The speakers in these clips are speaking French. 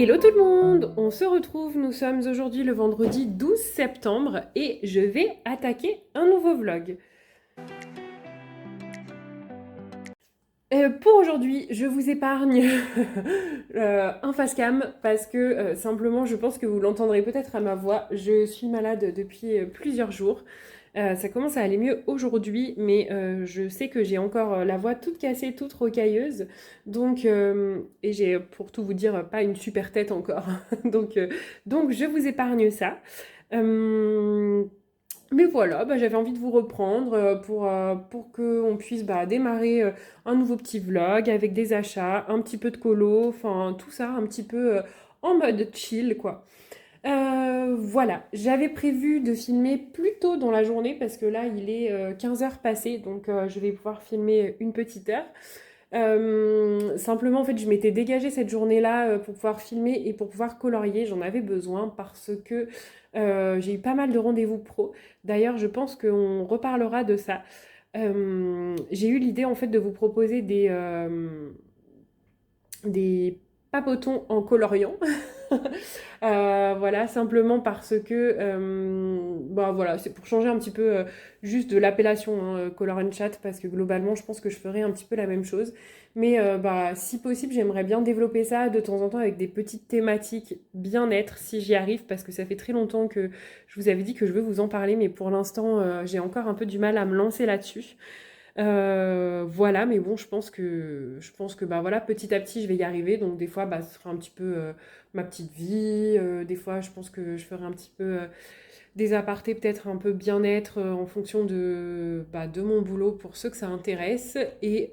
Hello tout le monde, on se retrouve, nous sommes aujourd'hui le vendredi 12 septembre et je vais attaquer un nouveau vlog. Pour aujourd'hui, je vous épargne un face cam parce que simplement je pense que vous l'entendrez peut-être à ma voix, je suis malade depuis plusieurs jours. Ça commence à aller mieux aujourd'hui, mais je sais que j'ai encore la voix toute cassée, toute rocailleuse. Donc, et j'ai, pour tout vous dire, pas une super tête encore. Donc je vous épargne ça. Euh, mais voilà, bah, j'avais envie de vous reprendre pour qu'on puisse démarrer un nouveau petit vlog avec des achats, un petit peu de colo, enfin tout ça un petit peu en mode chill quoi. Voilà, j'avais prévu de filmer plus tôt dans la journée parce que là il est 15 heures passées, donc je vais pouvoir filmer une petite heure. Simplement, en fait, je m'étais dégagée cette journée-là pour pouvoir filmer et pour pouvoir colorier. J'en avais besoin parce que j'ai eu pas mal de rendez-vous pro. D'ailleurs, je pense qu'on reparlera de ça. J'ai eu l'idée, en fait, de vous proposer des papotons en coloriant. Voilà, simplement parce que, voilà, c'est pour changer un petit peu juste de l'appellation Color and Chat, parce que globalement, je pense que je ferai un petit peu la même chose. Mais si possible, j'aimerais bien développer ça de temps en temps avec des petites thématiques bien-être, si j'y arrive, parce que ça fait très longtemps que je vous avais dit que je veux vous en parler, mais pour l'instant, j'ai encore un peu du mal à me lancer là-dessus. Voilà, mais bon, je pense que voilà, petit à petit, je vais y arriver. Donc des fois, ce sera un petit peu ma petite vie. Des fois, je pense que je ferai un petit peu des apartés, peut-être un peu bien-être en fonction de mon boulot pour ceux que ça intéresse. Et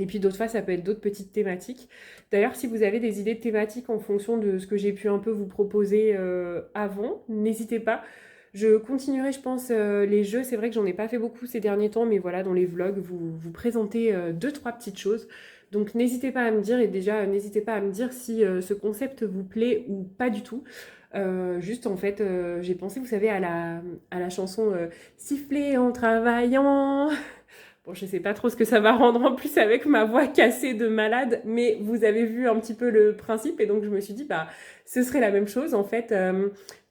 puis d'autres fois, ça peut être d'autres petites thématiques. D'ailleurs, si vous avez des idées de thématiques en fonction de ce que j'ai pu un peu vous proposer avant, n'hésitez pas. Je continuerai, je pense, les jeux. C'est vrai que j'en ai pas fait beaucoup ces derniers temps, mais voilà, dans les vlogs, vous présentez deux, trois petites choses. Donc n'hésitez pas à me dire, et déjà, n'hésitez pas à me dire si ce concept vous plaît ou pas du tout. Juste en fait, j'ai pensé, vous savez, à la chanson Siffler en travaillant. Bon, je sais pas trop ce que ça va rendre en plus avec ma voix cassée de malade, mais vous avez vu un petit peu le principe et donc je me suis dit, ce serait la même chose en fait.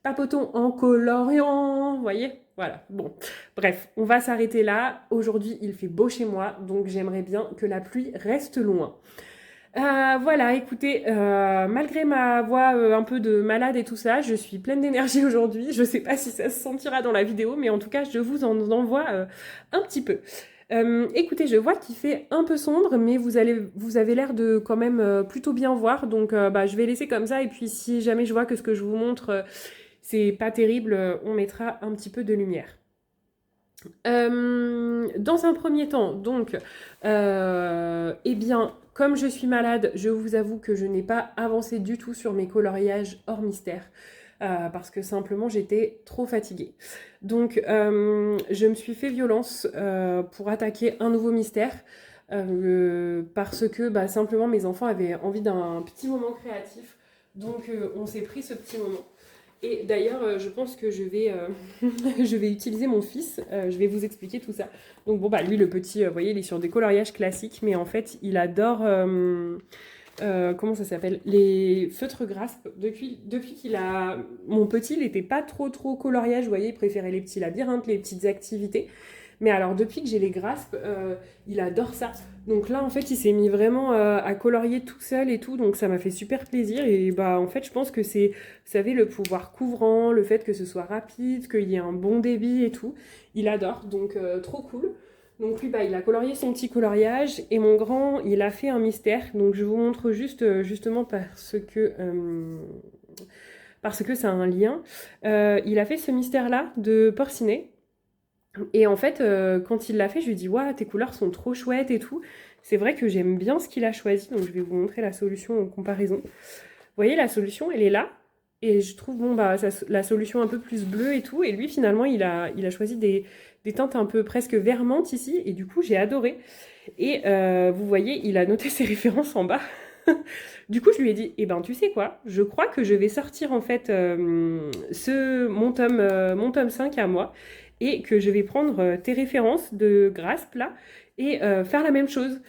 Papotons en coloriant, vous voyez? Voilà, bon. Bref, on va s'arrêter là. Aujourd'hui, il fait beau chez moi, donc j'aimerais bien que la pluie reste loin. Voilà, écoutez, malgré ma voix un peu de malade et tout ça, je suis pleine d'énergie aujourd'hui. Je sais pas si ça se sentira dans la vidéo, mais en tout cas, je vous en envoie un petit peu. Écoutez, je vois qu'il fait un peu sombre, mais vous avez l'air de quand même plutôt bien voir, donc je vais laisser comme ça. Et puis, si jamais je vois que ce que je vous montre, c'est pas terrible, on mettra un petit peu de lumière. Dans un premier temps, donc, eh bien, comme je suis malade, je vous avoue que je n'ai pas avancé du tout sur mes coloriages hors mystère. Parce que simplement j'étais trop fatiguée. Donc je me suis fait violence pour attaquer un nouveau mystère parce que simplement mes enfants avaient envie d'un petit moment créatif. Donc on s'est pris ce petit moment. Et d'ailleurs, je pense que je vais, je vais utiliser mon fils. Je vais vous expliquer tout ça. Donc bon, lui, le petit, vous voyez, il est sur des coloriages classiques, mais en fait, il adore, comment ça s'appelle? Les feutres graspes. Depuis qu'il a... Mon petit, il n'était pas trop coloriage, vous voyez, il préférait les petits labyrinthes, les petites activités. Mais alors, depuis que j'ai les graspes, il adore ça. Donc là, en fait, il s'est mis vraiment à colorier tout seul et tout. Donc ça m'a fait super plaisir. Et en fait, je pense que c'est, vous savez, le pouvoir couvrant, le fait que ce soit rapide, qu'il y ait un bon débit et tout. Il adore. Donc trop cool. Donc lui, il a colorié son petit coloriage. Et mon grand, il a fait un mystère. Donc je vous montre juste, justement, parce que ça a un lien. Il a fait ce mystère-là de porcinet. Et en fait, quand il l'a fait, je lui ai dit: «Waouh, tes couleurs sont trop chouettes et tout». C'est vrai que j'aime bien ce qu'il a choisi, donc je vais vous montrer la solution en comparaison. Vous voyez, la solution, elle est là, et je trouve, la solution un peu plus bleue et tout, et lui, finalement, il a choisi des teintes un peu presque vermantes ici, et du coup, j'ai adoré. Et vous voyez, il a noté ses références en bas. Du coup, je lui ai dit: «Eh ben, tu sais quoi? Je crois que je vais sortir en fait mon tome 5 à moi et que je vais prendre tes références de Grasp là et faire la même chose.»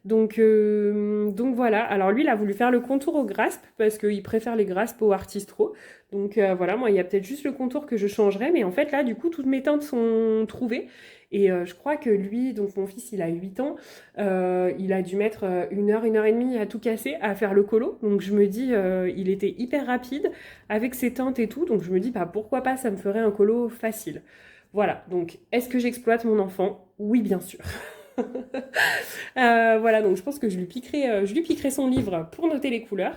Donc voilà, alors lui il a voulu faire le contour au grasp parce qu'il préfère les graspes au artistro. Donc voilà, moi il y a peut-être juste le contour que je changerais, mais en fait là du coup toutes mes teintes sont trouvées. Et je crois que lui, donc mon fils il a 8 ans, il a dû mettre 1 heure et demie à tout casser, à faire le colo. Donc je me dis, il était hyper rapide avec ses teintes et tout, donc je me dis, bah pourquoi pas, ça me ferait un colo facile. Voilà, donc est-ce que j'exploite mon enfant? Oui, bien sûr. Voilà, donc je pense que je lui piquerai son livre pour noter les couleurs.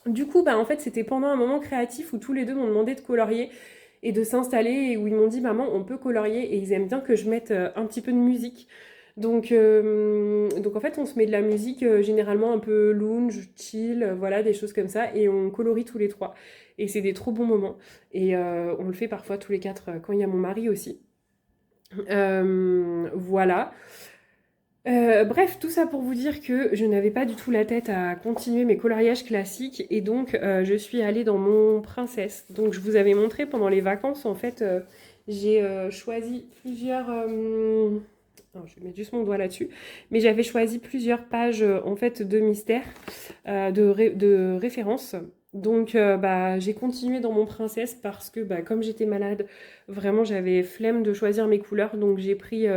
Du coup, bah, en fait, c'était pendant un moment créatif où tous les deux m'ont demandé de colorier et de s'installer et où ils m'ont dit, maman, on peut colorier et ils aiment bien que je mette un petit peu de musique. Donc en fait, on se met de la musique généralement un peu lounge, chill, voilà, des choses comme ça et on colorie tous les trois. Et c'est des trop bons moments. Et on le fait parfois tous les quatre quand il y a mon mari aussi. Voilà. Bref, tout ça pour vous dire que je n'avais pas du tout la tête à continuer mes coloriages classiques et donc je suis allée dans mon princesse. Donc je vous avais montré pendant les vacances, en fait, j'ai choisi plusieurs... non, je vais mettre juste mon doigt là-dessus. Mais j'avais choisi plusieurs pages en fait de mystère, de référence. Donc bah, j'ai continué dans mon princesse parce que bah, comme j'étais malade, vraiment j'avais flemme de choisir mes couleurs. Donc j'ai pris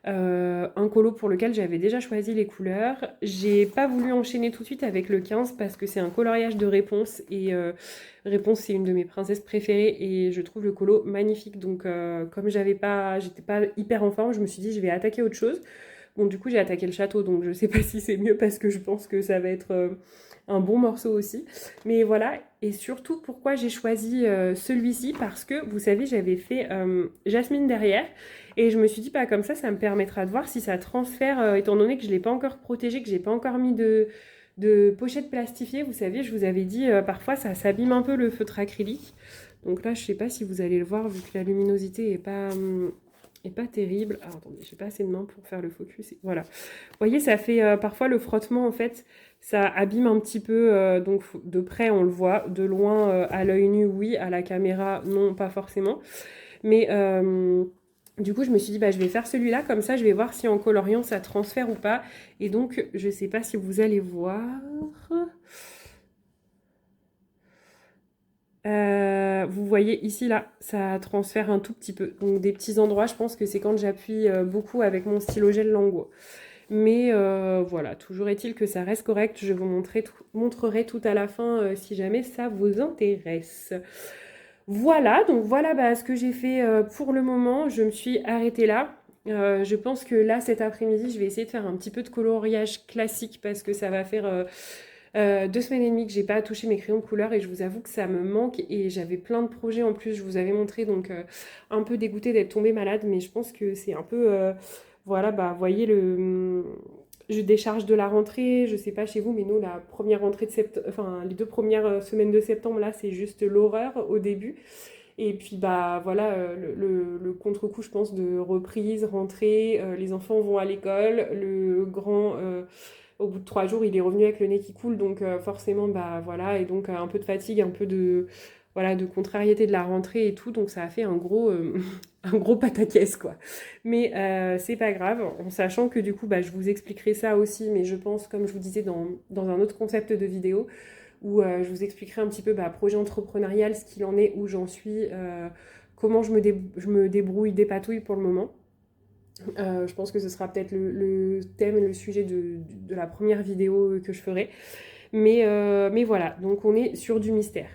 un colo pour lequel j'avais déjà choisi les couleurs. J'ai pas voulu enchaîner tout de suite avec le 15 parce que c'est un coloriage de réponse et réponse c'est une de mes princesses préférées et je trouve le colo magnifique. Donc comme j'étais pas hyper en forme, je me suis dit je vais attaquer autre chose. Bon du coup j'ai attaqué le château donc je sais pas si c'est mieux parce que je pense que ça va être un bon morceau aussi. Mais voilà, et surtout pourquoi j'ai choisi celui-ci parce que vous savez j'avais fait Jasmine derrière. Et je me suis dit, bah, comme ça me permettra de voir si ça transfère, étant donné que je ne l'ai pas encore protégé, que j'ai pas encore mis de pochette plastifiée. Vous savez, je vous avais dit, parfois ça s'abîme un peu le feutre acrylique. Donc là, je ne sais pas si vous allez le voir, vu que la luminosité est pas terrible. Ah, attendez, j'ai pas assez de main pour faire le focus. Voilà. Vous voyez, ça fait parfois le frottement, en fait, ça abîme un petit peu. Donc de près, on le voit. De loin, à l'œil nu, oui. À la caméra, non, pas forcément. Mais... du coup, je me suis dit, bah, je vais faire celui-là, comme ça, je vais voir si en coloriant, ça transfère ou pas. Et donc, je sais pas si vous allez voir. Vous voyez ici, là, ça transfère un tout petit peu. Donc, des petits endroits, je pense que c'est quand j'appuie beaucoup avec mon stylo gel Languo. Mais voilà, toujours est-il que ça reste correct. Je vous montrerai tout à la fin si jamais ça vous intéresse. Voilà, donc voilà bah, ce que j'ai fait pour le moment. Je me suis arrêtée là. Je pense que là, cet après-midi, je vais essayer de faire un petit peu de coloriage classique parce que ça va faire 2 semaines et demie que j'ai pas touché mes crayons de couleur et je vous avoue que ça me manque et j'avais plein de projets en plus, je vous avais montré, donc un peu dégoûtée d'être tombée malade, mais je pense que c'est un peu, voilà, bah voyez je décharge de la rentrée, je sais pas chez vous, mais nous, la première rentrée de septembre, enfin les 2 premières semaines de septembre, là, c'est juste l'horreur au début. Et puis bah voilà, le contre-coup, je pense, de reprise, rentrée, les enfants vont à l'école, le grand, au bout de 3 jours, il est revenu avec le nez qui coule, donc forcément, bah voilà, et donc un peu de fatigue, un peu de, voilà, de contrariété de la rentrée et tout, donc ça a fait un gros, un gros pataquès, quoi. Mais c'est pas grave, en sachant que du coup, bah, je vous expliquerai ça aussi, mais je pense, comme je vous disais, dans un autre concept de vidéo, où je vous expliquerai un petit peu bah, projet entrepreneurial, ce qu'il en est, où j'en suis, comment je me débrouille, dépatouille pour le moment. Je pense que ce sera peut-être le thème, le sujet de la première vidéo que je ferai. Mais voilà, donc on est sur du mystère.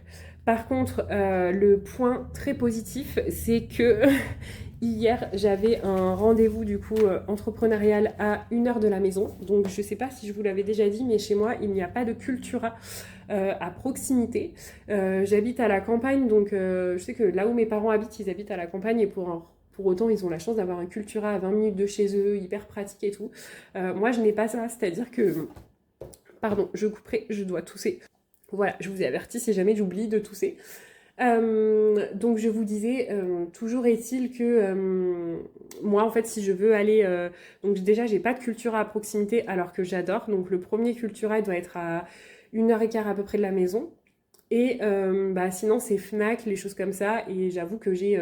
Par contre, le point très positif, c'est que hier, j'avais un rendez-vous du coup entrepreneurial à 1 heure de la maison. Donc je ne sais pas si je vous l'avais déjà dit, mais chez moi, il n'y a pas de Cultura à proximité. J'habite à la campagne, donc je sais que là où mes parents habitent, ils habitent à la campagne et pour autant, ils ont la chance d'avoir un Cultura à 20 minutes de chez eux, hyper pratique et tout. Moi, je n'ai pas ça, c'est-à-dire que... Pardon, je couperai, je dois tousser. Voilà, je vous ai averti si jamais j'oublie de tousser. Donc je vous disais, toujours est-il que moi en fait si je veux aller, donc déjà j'ai pas de Cultura à proximité alors que j'adore, donc le premier Cultura il doit être à 1 heure et quart à peu près de la maison, et bah, sinon c'est Fnac, les choses comme ça, et j'avoue que j'ai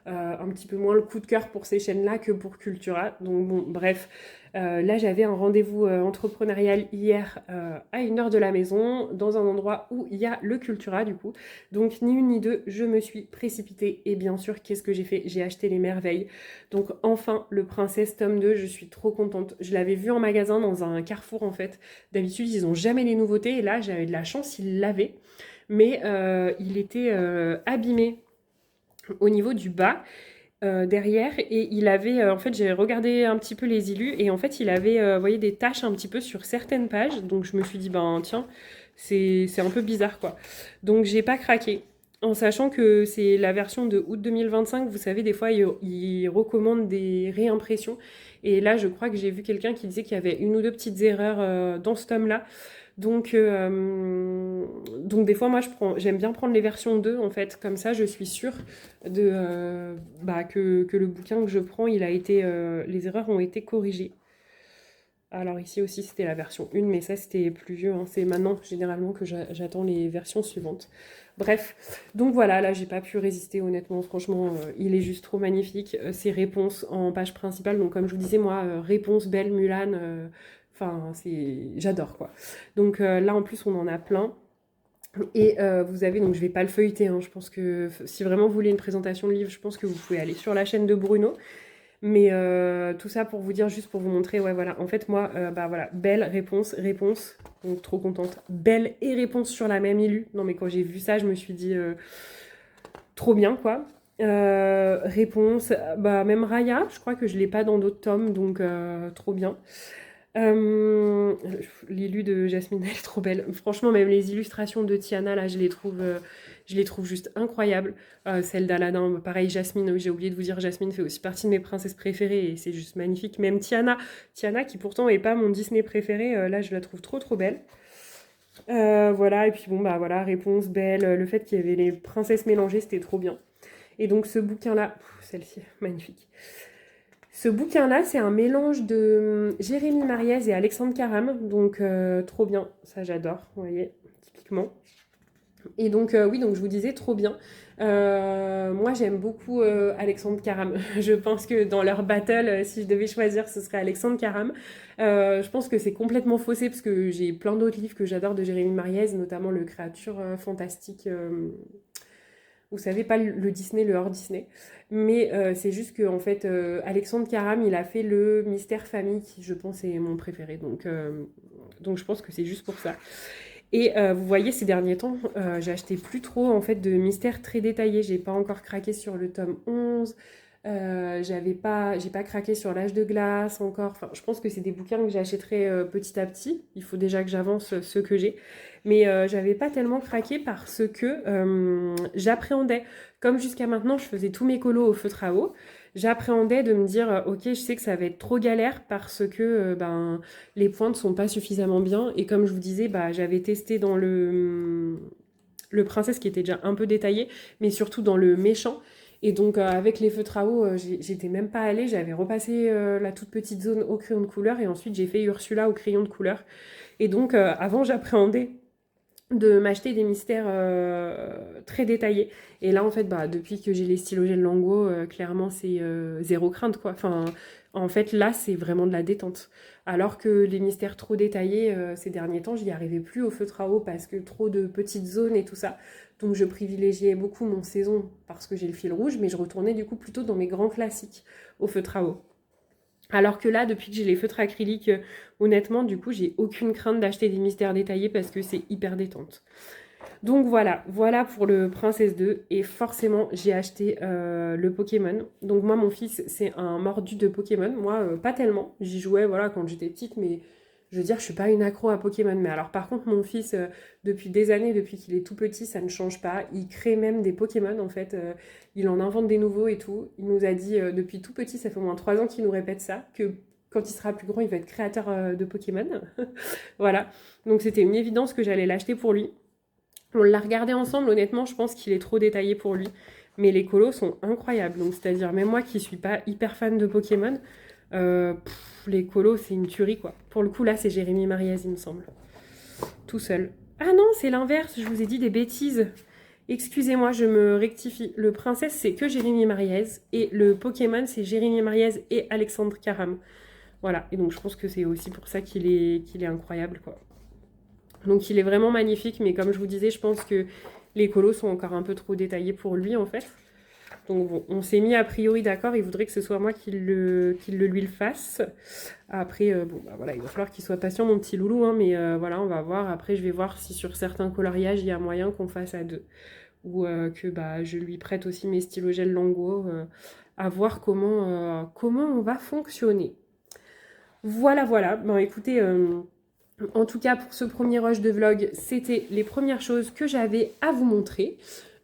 un petit peu moins le coup de cœur pour ces chaînes-là que pour Cultura. Donc bon, bref, là j'avais un rendez-vous entrepreneurial hier à 1 heure de la maison, dans un endroit où il y a le Cultura du coup. Donc ni une ni deux, je me suis précipitée et bien sûr, qu'est-ce que j'ai fait? J'ai acheté les merveilles. Donc enfin, le Princesse tome 2, je suis trop contente. Je l'avais vu en magasin dans un Carrefour en fait. D'habitude, ils ont jamais les nouveautés et là, j'avais de la chance, ils l'avaient. Mais il était abîmé au niveau du bas derrière et il avait en fait j'ai regardé un petit peu les illus et en fait il avait vous voyez des taches un petit peu sur certaines pages donc je me suis dit ben tiens c'est un peu bizarre quoi donc j'ai pas craqué en sachant que c'est la version de août 2025 vous savez des fois ils recommandent des réimpressions et là je crois que j'ai vu quelqu'un qui disait qu'il y avait une ou deux petites erreurs dans ce tome là donc des fois, moi, j'aime bien prendre les versions 2, en fait. Comme ça, je suis sûre que le bouquin que je prends, les erreurs ont été corrigées. Alors ici aussi, c'était la version 1, mais ça, c'était plus vieux. Hein. C'est maintenant, généralement, que j'attends les versions suivantes. Bref, donc voilà, là, j'ai pas pu résister, honnêtement. Franchement, il est juste trop magnifique. Ses réponses en page principale, donc comme je vous disais, moi, réponse Belle, Mulan... Enfin, j'adore quoi. Donc là en plus on en a plein. Et vous avez, donc je vais pas le feuilleter, hein, je pense que si vraiment vous voulez une présentation de livre, je pense que vous pouvez aller sur la chaîne de Bruno. Mais tout ça pour vous dire, juste pour vous montrer, ouais voilà, en fait moi, voilà, belle réponse, donc trop contente. Belle et réponse sur la même illu. Non mais quand j'ai vu ça, je me suis dit, trop bien quoi. Réponse, même Raya, je crois que je l'ai pas dans d'autres tomes, donc trop bien. L'illu de Jasmine, elle est trop belle. Franchement, même les illustrations de Tiana, là, je les trouve juste incroyables. Celle d'Aladin, pareil, Jasmine, j'ai oublié de vous dire, Jasmine fait aussi partie de mes princesses préférées et c'est juste magnifique. Même Tiana, qui pourtant est pas mon Disney préféré, là, je la trouve trop trop belle. Voilà, et puis bon, bah voilà, réponse belle. Le fait qu'il y avait les princesses mélangées, c'était trop bien. Et donc, ce bouquin-là, celle-ci, magnifique. Ce bouquin-là, c'est un mélange de Jérémy Mariez et Alexandre Caram, donc trop bien, ça j'adore, vous voyez, typiquement. Et donc oui, donc je vous disais trop bien. Moi j'aime beaucoup Alexandre Caram. Je pense que dans leur battle, si je devais choisir, ce serait Alexandre Caram. Je pense que c'est complètement faussé parce que j'ai plein d'autres livres que j'adore de Jérémy Mariez, notamment le Créature fantastique. Vous savez, pas le Disney, le hors Disney. Mais c'est juste que en fait, Alexandre Caram, il a fait le Mystère Famille, qui je pense est mon préféré. Donc je pense que c'est juste pour ça. Et vous voyez, ces derniers temps, j'ai acheté plus trop en fait de mystères très détaillés. J'ai pas encore craqué sur le tome 11. J'ai pas craqué sur l'âge de glace encore. Enfin, je pense que c'est des bouquins que j'achèterai petit à petit. Il faut déjà que j'avance ceux que j'ai. Mais j'avais pas tellement craqué parce que j'appréhendais. Comme jusqu'à maintenant, je faisais tous mes colos au feutre à eau. J'appréhendais de me dire, ok, je sais que ça va être trop galère parce que les pointes sont pas suffisamment bien. Et comme je vous disais, j'avais testé dans le princesse qui était déjà un peu détaillé, mais surtout dans le méchant. Et donc avec les feutres à eau, j'étais même pas allée, j'avais repassé la toute petite zone au crayon de couleur et ensuite j'ai fait Ursula au crayon de couleur. Et donc avant j'appréhendais de m'acheter des mystères très détaillés. Et là, en fait, depuis que j'ai les stylogènes Lango, clairement, c'est zéro crainte, quoi. Enfin, en fait, là, c'est vraiment de la détente. Alors que les mystères trop détaillés, ces derniers temps, j'y arrivais plus au feutre à eau parce que trop de petites zones et tout ça. Donc, je privilégiais beaucoup mon saison parce que j'ai le fil rouge, mais je retournais du coup plutôt dans mes grands classiques au feutre à eau. Alors que là, depuis que j'ai les feutres acryliques, honnêtement, du coup, j'ai aucune crainte d'acheter des mystères détaillés parce que c'est hyper détente. Donc voilà pour le Princesse 2. Et forcément, j'ai acheté le Pokémon. Donc moi, mon fils, c'est un mordu de Pokémon. Moi, pas tellement. J'y jouais voilà, quand j'étais petite, mais je veux dire, je suis pas une accro à Pokémon. Mais alors par contre, mon fils, depuis des années, depuis qu'il est tout petit, ça ne change pas. Il crée même des Pokémon, en fait. Il en invente des nouveaux et tout. Il nous a dit, depuis tout petit, ça fait au moins 3 ans qu'il nous répète ça, que quand il sera plus grand, il va être créateur de Pokémon. Voilà. Donc c'était une évidence que j'allais l'acheter pour lui. On l'a regardé ensemble, honnêtement, je pense qu'il est trop détaillé pour lui. Mais les colos sont incroyables. Donc, c'est-à-dire, même moi qui suis pas hyper fan de Pokémon, les colos, c'est une tuerie, quoi. Pour le coup, là, c'est Jérémy Mariez, il me semble. Tout seul. Ah non, c'est l'inverse, je vous ai dit des bêtises. Excusez-moi, je me rectifie. Le Princesse, c'est que Jérémy Mariez. Et le Pokémon, c'est Jérémy Mariez et Alexandre Caram. Voilà. Et donc, je pense que c'est aussi pour ça qu'il est incroyable, quoi. Donc, il est vraiment magnifique. Mais comme je vous disais, je pense que les colos sont encore un peu trop détaillés pour lui, en fait. Donc bon, on s'est mis a priori d'accord, il voudrait que ce soit moi qui le lui le fasse. Après, bon, bah voilà, il va falloir qu'il soit patient, mon petit loulou, hein, mais voilà, on va voir. Après, je vais voir si sur certains coloriages, il y a moyen qu'on fasse à deux. Ou que bah, je lui prête aussi mes stylogels Lango, à voir comment on va fonctionner. Voilà, voilà. Bon, écoutez, en tout cas, pour ce premier rush de vlog, c'était les premières choses que j'avais à vous montrer.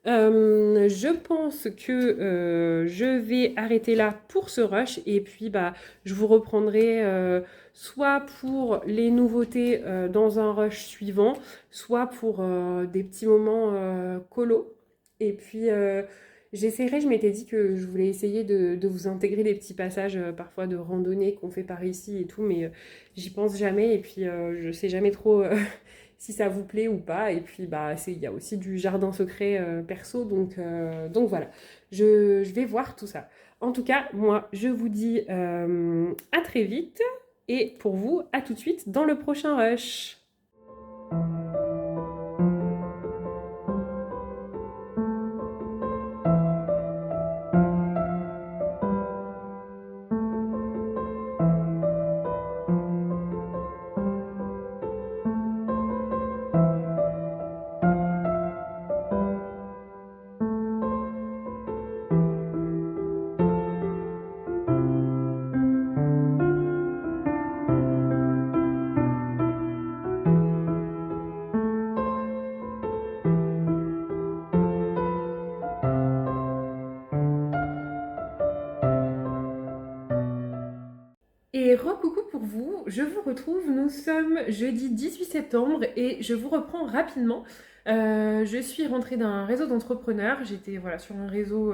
Je pense que je vais arrêter là pour ce rush et puis bah, je vous reprendrai soit pour les nouveautés dans un rush suivant, soit pour des petits moments colo. Et puis j'essaierai, je m'étais dit que je voulais essayer de vous intégrer des petits passages parfois de randonnée qu'on fait par ici et tout, mais j'y pense jamais et puis je sais jamais trop si ça vous plaît ou pas. Et puis, bah, il y a aussi du jardin secret perso, donc voilà. Je vais voir tout ça. En tout cas, moi, je vous dis à très vite. Et pour vous, à tout de suite dans le prochain rush. Et re-coucou pour vous, je vous retrouve, nous sommes jeudi 18 septembre et je vous reprends rapidement. Je suis rentrée d'un réseau d'entrepreneurs, j'étais voilà, sur un réseau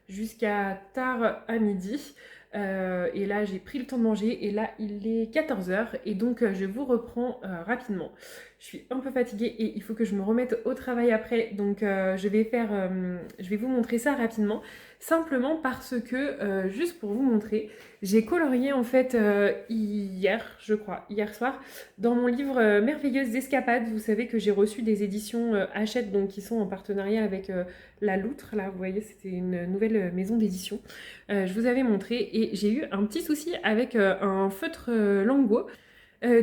jusqu'à tard à midi. Et là j'ai pris le temps de manger et là il est 14h et donc je vous reprends rapidement. Je suis un peu fatiguée et il faut que je me remette au travail après, donc je vais vous montrer ça rapidement. Simplement parce que, juste pour vous montrer, j'ai colorié en fait hier, je crois, hier soir, dans mon livre Merveilleuses Escapades. Vous savez que j'ai reçu des éditions Hachette, donc qui sont en partenariat avec La Loutre. Là, vous voyez, c'était une nouvelle maison d'édition. Je vous avais montré et j'ai eu un petit souci avec un feutre Lango.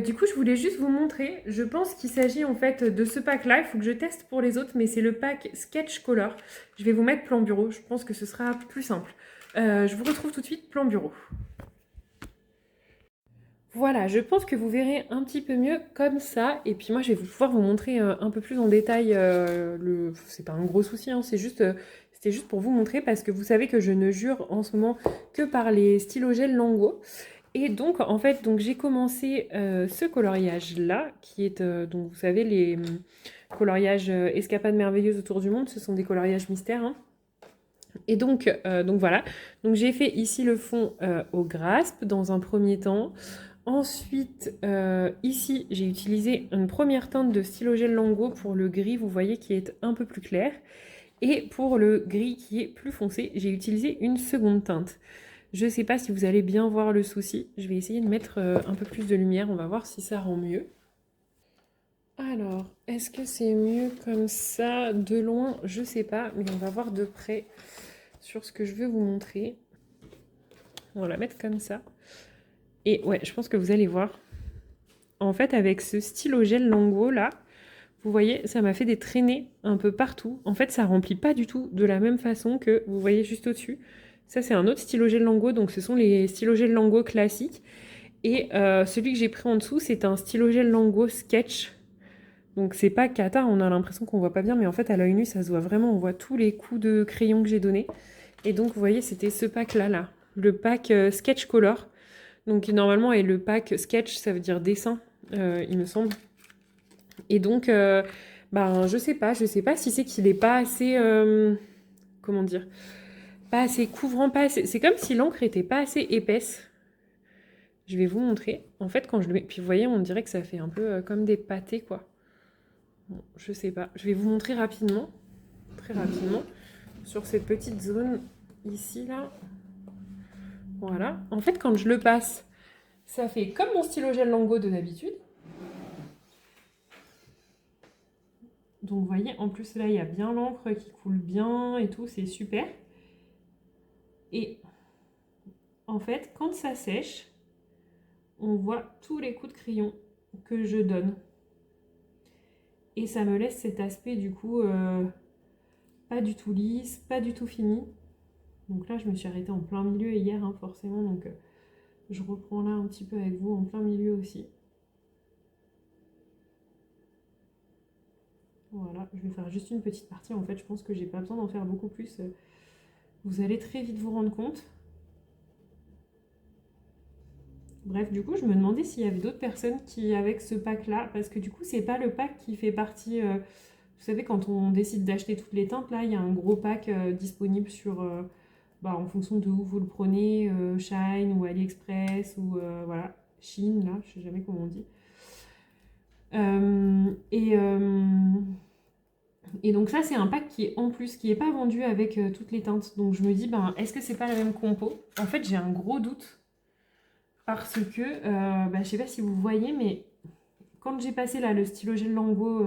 Du coup, je voulais juste vous montrer. Je pense qu'il s'agit en fait de ce pack-là. Il faut que je teste pour les autres, mais c'est le pack Sketch Color. Je vais vous mettre plan bureau. Je pense que ce sera plus simple. Je vous retrouve tout de suite plan bureau. Voilà, je pense que vous verrez un petit peu mieux comme ça. Et puis moi, je vais pouvoir vous montrer un peu plus en détail C'est pas un gros souci, hein, c'était juste pour vous montrer parce que vous savez que je ne jure en ce moment que par les stylogels Lango. Et donc, en fait, donc j'ai commencé ce coloriage-là, qui est, donc vous savez, les coloriages Escapades merveilleuses autour du monde, ce sont des coloriages mystères, hein. Et donc voilà, donc j'ai fait ici le fond au grasp dans un premier temps. Ensuite, ici, j'ai utilisé une première teinte de stylogel Lango pour le gris, vous voyez, qui est un peu plus clair. Et pour le gris qui est plus foncé, j'ai utilisé une seconde teinte. Je ne sais pas si vous allez bien voir le souci. Je vais essayer de mettre un peu plus de lumière. On va voir si ça rend mieux. Alors, est-ce que c'est mieux comme ça? De loin, je ne sais pas. Mais on va voir de près sur ce que je veux vous montrer. On va la mettre comme ça. Et ouais, je pense que vous allez voir. En fait, avec ce stylogel Lango là, vous voyez, ça m'a fait des traînées un peu partout. En fait, ça remplit pas du tout de la même façon que vous voyez juste au-dessus. Ça, c'est un autre stylogel Lango, donc ce sont les stylogels Lango classiques. Et celui que j'ai pris en dessous, c'est un stylogel Lango Sketch. Donc c'est pas cata, on a l'impression qu'on voit pas bien, mais en fait à l'œil nu, ça se voit vraiment, on voit tous les coups de crayon que j'ai donnés. Et donc vous voyez, c'était ce pack-là, là, le pack Sketch Color. Donc normalement, et le pack Sketch, ça veut dire dessin, il me semble. Et donc, je sais pas si c'est qu'il est pas assez, comment dire, pas assez couvrant, pas assez... C'est comme si l'encre était pas assez épaisse. Je vais vous montrer. En fait, quand je le mets... Puis vous voyez, on dirait que ça fait un peu comme des pâtés, quoi. Bon, je sais pas. Je vais vous montrer rapidement. très rapidement sur cette petite zone ici, là. Voilà. En fait, quand je le passe, ça fait comme mon stylo gel Lango de d'habitude. Donc, vous voyez, en plus, là, il y a bien l'encre qui coule bien et tout, c'est super. Et en fait, quand ça sèche, on voit tous les coups de crayon que je donne. Et ça me laisse cet aspect, du coup, pas du tout lisse, pas du tout fini. Donc là, je me suis arrêtée en plein milieu hier, hein, forcément, donc je reprends là un petit peu avec vous en plein milieu aussi. Voilà, je vais faire juste une petite partie. En fait, je pense que j'ai pas besoin d'en faire beaucoup plus. Vous allez très vite vous rendre compte. Bref, du coup, je me demandais s'il y avait d'autres personnes qui, avec ce pack-là, parce que du coup, c'est pas le pack qui fait partie... vous savez, quand on décide d'acheter toutes les teintes, là, il y a un gros pack disponible sur... en fonction de où vous le prenez, Shine ou AliExpress ou voilà, Chine, là, je sais jamais comment on dit. Et donc ça, c'est un pack qui est en plus, qui n'est pas vendu avec toutes les teintes. Donc je me dis, est-ce que c'est pas la même compo? En fait, j'ai un gros doute parce que, je sais pas si vous voyez, mais quand j'ai passé là le stylo gel Lango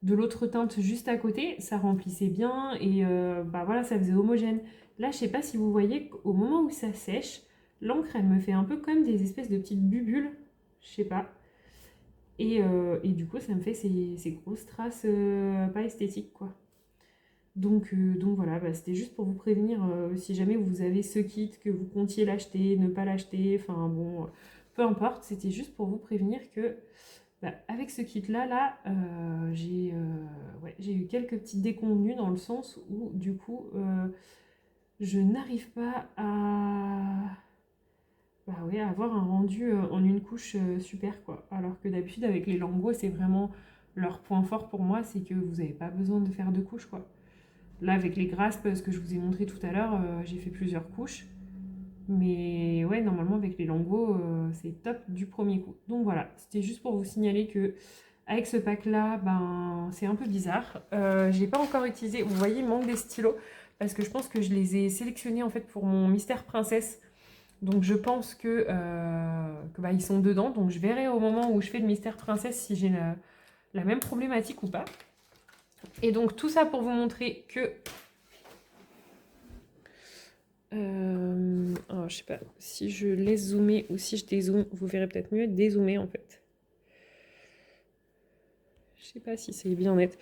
de l'autre teinte juste à côté, ça remplissait bien et voilà, ça faisait homogène. Là, je sais pas si vous voyez qu'au moment où ça sèche, l'encre, elle me fait un peu comme des espèces de petites bubules, je sais pas. Et du coup, ça me fait ces grosses traces pas esthétiques, quoi. Donc voilà, c'était juste pour vous prévenir si jamais vous avez ce kit, que vous comptiez l'acheter, ne pas l'acheter, enfin bon, peu importe, c'était juste pour vous prévenir que avec ce kit-là, j'ai eu quelques petites déconvenues dans le sens où du coup, je n'arrive pas à avoir un rendu en une couche super, quoi. Alors que d'habitude, avec les Lango, c'est vraiment leur point fort pour moi, c'est que vous n'avez pas besoin de faire de couches, quoi. Là, avec les graspes, ce que je vous ai montré tout à l'heure, j'ai fait plusieurs couches. Mais ouais, normalement, avec les Lango, c'est top du premier coup. Donc voilà, c'était juste pour vous signaler que avec ce pack-là, c'est un peu bizarre. Je n'ai pas encore utilisé, vous voyez, il manque des stylos, parce que je pense que je les ai sélectionnés en fait pour mon Mystère Princesse. Donc je pense que ils sont dedans. Donc je verrai au moment où je fais le Mystère Princesse si j'ai la même problématique ou pas. Et donc tout ça pour vous montrer que... alors, je sais pas si je laisse zoomer ou si je dézoome, vous verrez peut-être mieux dézoomer en fait. Je sais pas si c'est bien net.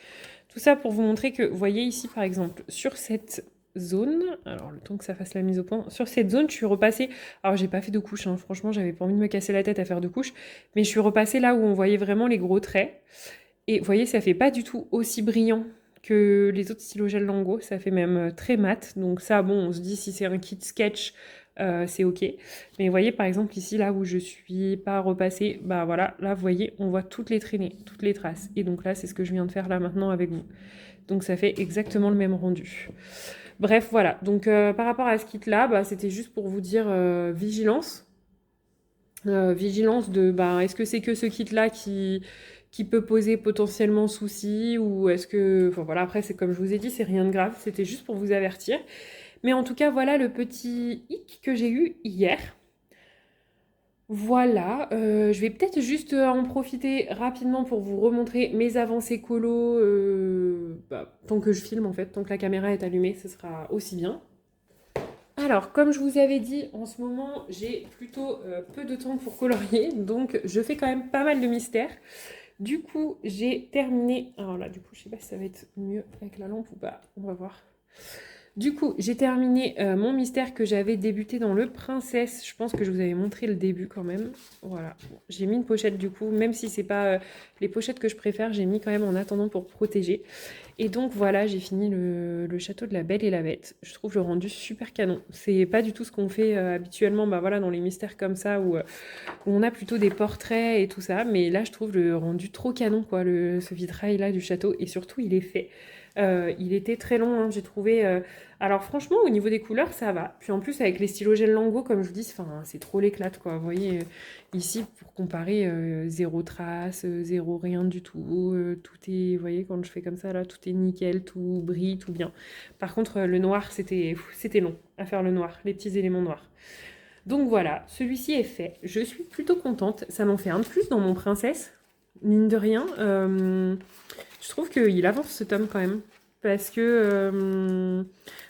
Tout ça pour vous montrer que, vous voyez ici par exemple, sur cette zone, alors le temps que ça fasse la mise au point, sur cette zone, je suis repassée, alors j'ai pas fait de couches, hein, franchement j'avais pas envie de me casser la tête à faire de couches, mais je suis repassée là où on voyait vraiment les gros traits, et vous voyez ça fait pas du tout aussi brillant que les autres stylos gel Lango, ça fait même très mat, donc ça bon, on se dit si c'est un kit sketch, c'est ok. Mais vous voyez par exemple ici là où je suis pas repassée, voilà, là vous voyez on voit toutes les traînées, toutes les traces. Et donc là c'est ce que je viens de faire là maintenant avec vous. Donc ça fait exactement le même rendu. Bref voilà, donc par rapport à ce kit là, c'était juste pour vous dire vigilance. Vigilance de est-ce que c'est que ce kit là qui peut poser potentiellement souci ou est-ce que... Enfin voilà, après c'est comme je vous ai dit, c'est rien de grave, c'était juste pour vous avertir. Mais en tout cas, voilà le petit hic que j'ai eu hier. Voilà, je vais peut-être juste en profiter rapidement pour vous remontrer mes avancées colo, tant que je filme en fait, tant que la caméra est allumée, ce sera aussi bien. Alors, comme je vous avais dit, en ce moment, j'ai plutôt peu de temps pour colorier, donc je fais quand même pas mal de mystères. Du coup, j'ai terminé... Alors là, du coup, je sais pas si ça va être mieux avec la lampe ou pas, on va voir. Du coup, j'ai terminé mon mystère que j'avais débuté dans le Princesse. Je pense que je vous avais montré le début quand même. Voilà. Bon, j'ai mis une pochette du coup, même si c'est pas les pochettes que je préfère, j'ai mis quand même en attendant pour protéger. Et donc voilà, j'ai fini le château de la Belle et la Bête. Je trouve le rendu super canon. C'est pas du tout ce qu'on fait habituellement voilà, dans les mystères comme ça où on a plutôt des portraits et tout ça. Mais là, je trouve le rendu trop canon, quoi, ce vitrail là du château. Et surtout, il est fait Il était très long, hein, j'ai trouvé. Alors franchement, au niveau des couleurs, ça va. Puis en plus, avec les stylos gel Lango, comme je vous dis, c'est trop l'éclate, quoi. Vous voyez, ici, pour comparer, zéro trace, zéro rien du tout. Tout est, vous voyez, quand je fais comme ça, là, tout est nickel, tout brille, tout bien. Par contre, le noir, c'était long à faire le noir, les petits éléments noirs. Donc voilà, celui-ci est fait. Je suis plutôt contente. Ça m'en fait un de plus dans mon princesse. Mine de rien, je trouve qu'il avance ce tome quand même. Parce que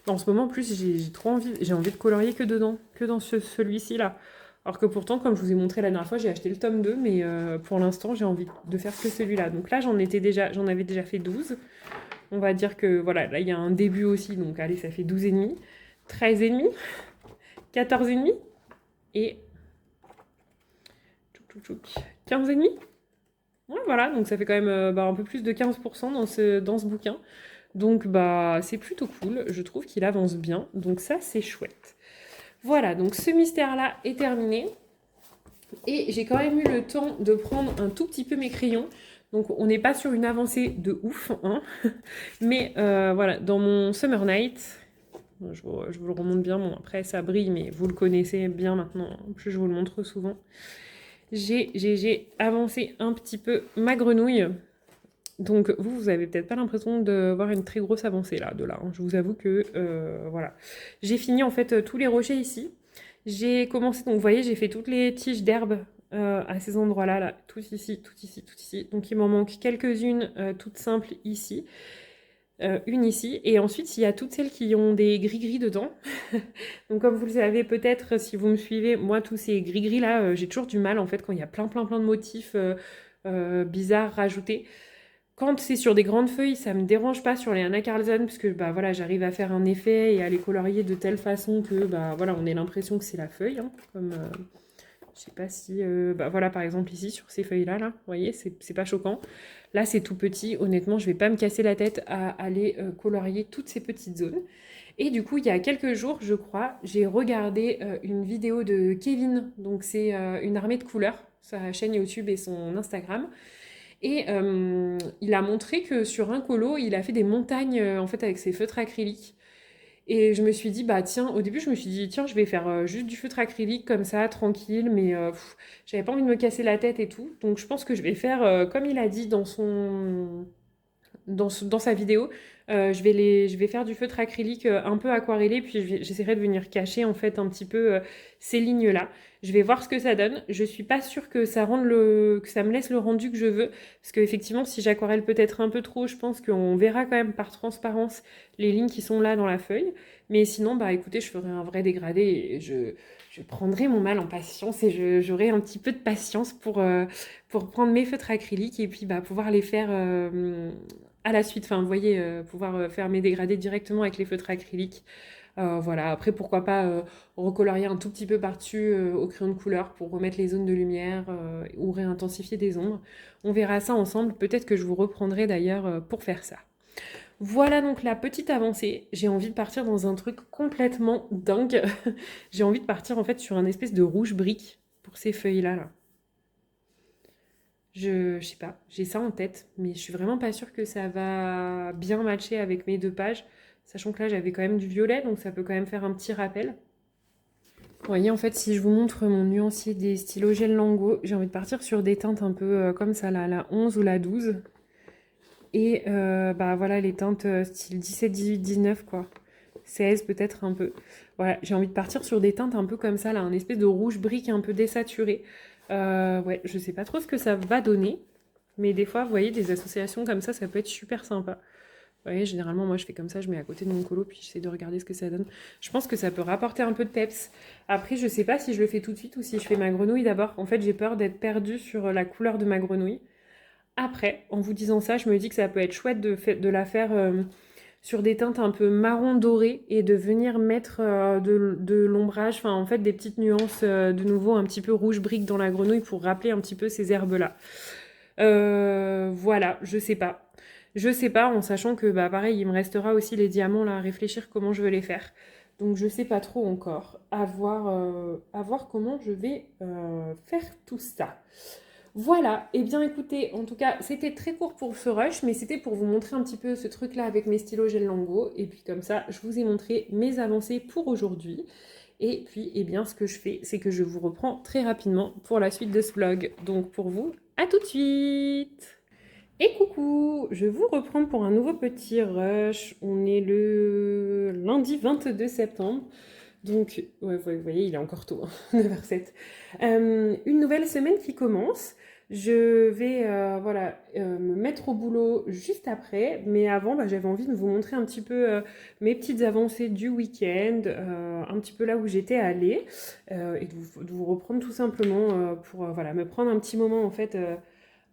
en ce moment, en plus, j'ai trop envie, j'ai envie de colorier que dedans, que dans celui-ci là. Alors que pourtant, comme je vous ai montré la dernière fois, j'ai acheté le tome 2, mais pour l'instant, j'ai envie de faire que celui-là. Donc là, j'en avais déjà fait 12. On va dire que voilà, là, il y a un début aussi, donc allez, ça fait 12 et demi, 13 et demi, 14 et demi et 15 et demi. Ouais, voilà, donc ça fait quand même un peu plus de 15% dans ce bouquin. Donc c'est plutôt cool, je trouve qu'il avance bien, donc ça c'est chouette. Voilà, donc ce mystère-là est terminé. Et j'ai quand même eu le temps de prendre un tout petit peu mes crayons. Donc on n'est pas sur une avancée de ouf, hein. Mais voilà, dans mon Summer Night, je vous le remonte bien, bon après ça brille, mais vous le connaissez bien maintenant, en plus je vous le montre souvent. J'ai avancé un petit peu ma grenouille. Donc vous avez peut-être pas l'impression de voir une très grosse avancée là, de là. Hein. Je vous avoue que voilà. J'ai fini en fait tous les rochers ici. J'ai commencé, donc vous voyez, j'ai fait toutes les tiges d'herbe à ces endroits-là, là, tout ici, tout ici, tout ici. Donc il m'en manque quelques-unes toutes simples ici. Une ici, et ensuite il y a toutes celles qui ont des gris-gris dedans. Donc comme vous le savez peut-être si vous me suivez, moi tous ces gris-gris là, j'ai toujours du mal en fait quand il y a plein de motifs bizarres rajoutés. Quand c'est sur des grandes feuilles, ça me dérange pas sur les Anna Carlson, parce que voilà, j'arrive à faire un effet et à les colorier de telle façon que voilà, on ait l'impression que c'est la feuille, hein, comme je sais pas si voilà, par exemple ici sur ces feuilles là, vous voyez, c'est pas choquant. Là c'est tout petit, honnêtement, je vais pas me casser la tête à aller colorier toutes ces petites zones. Et du coup, il y a quelques jours, je crois, j'ai regardé une vidéo de Kevin, donc c'est une armée de couleurs, sa chaîne YouTube et son Instagram. Et il a montré que sur un colo, il a fait des montagnes en fait avec ses feutres acryliques. Et je me suis dit, bah tiens, au début, je me suis dit, tiens, je vais faire juste du feutre acrylique comme ça, tranquille, mais j'avais pas envie de me casser la tête et tout. Donc je pense que je vais faire comme il a dit dans sa vidéo. Je vais faire du feutre acrylique un peu aquarellé, puis j'essaierai de venir cacher en fait un petit peu ces lignes-là. Je vais voir ce que ça donne. Je suis pas sûre que que ça me laisse le rendu que je veux, parce qu'effectivement, si j'aquarelle peut-être un peu trop, je pense qu'on verra quand même par transparence les lignes qui sont là dans la feuille. Mais sinon, bah écoutez, je ferai un vrai dégradé et je prendrai mon mal en patience et j'aurai un petit peu de patience pour prendre mes feutres acryliques et puis pouvoir les faire à la suite, enfin, vous voyez, pouvoir faire mes dégradés directement avec les feutres acryliques. Voilà, après, pourquoi pas recolorier un tout petit peu par-dessus au crayon de couleur pour remettre les zones de lumière ou réintensifier des ombres. On verra ça ensemble. Peut-être que je vous reprendrai d'ailleurs pour faire ça. Voilà donc la petite avancée. J'ai envie de partir dans un truc complètement dingue. J'ai envie de partir en fait sur un espèce de rouge brique pour ces feuilles-là, là. Je sais pas, j'ai ça en tête, mais je suis vraiment pas sûre que ça va bien matcher avec mes deux pages, sachant que là j'avais quand même du violet, donc ça peut quand même faire un petit rappel. Vous voyez, en fait, si je vous montre mon nuancier des stylos gel Lango, j'ai envie de partir sur des teintes un peu comme ça, là, la 11 ou la 12. Et voilà, les teintes style 17, 18, 19, quoi. 16 peut-être un peu. Voilà, j'ai envie de partir sur des teintes un peu comme ça, là, un espèce de rouge brique un peu désaturé. Ouais, je sais pas trop ce que ça va donner, mais des fois, vous voyez, des associations comme ça peut être super sympa. Vous voyez, généralement, moi, je fais comme ça, je mets à côté de mon colo, puis j'essaie de regarder ce que ça donne. Je pense que ça peut rapporter un peu de peps. Après, je sais pas si je le fais tout de suite ou si je fais ma grenouille d'abord. En fait, j'ai peur d'être perdue sur la couleur de ma grenouille. Après, en vous disant ça, je me dis que ça peut être chouette de la faire sur des teintes un peu marron doré et de venir mettre de l'ombrage, enfin en fait des petites nuances de nouveau un petit peu rouge brique dans la grenouille pour rappeler un petit peu ces herbes-là. Voilà, je sais pas. Je sais pas, en sachant que pareil, il me restera aussi les diamants là à réfléchir comment je veux les faire. Donc je sais pas trop encore. À voir comment je vais faire tout ça. Voilà, et bien écoutez, en tout cas, c'était très court pour ce rush, mais c'était pour vous montrer un petit peu ce truc-là avec mes stylos gel Lango. Et puis comme ça, je vous ai montré mes avancées pour aujourd'hui. Et puis, eh bien, ce que je fais, c'est que je vous reprends très rapidement pour la suite de ce vlog. Donc pour vous, à tout de suite! Et coucou, je vous reprends pour un nouveau petit rush. On est le lundi 22 septembre. Donc, ouais, vous voyez, il est encore tôt, 9h07. Une nouvelle semaine qui commence. Je vais voilà, me mettre au boulot juste après. Mais avant, bah, j'avais envie de vous montrer un petit peu mes petites avancées du week-end, un petit peu là où j'étais allée, et de vous reprendre tout simplement pour voilà, me prendre un petit moment en fait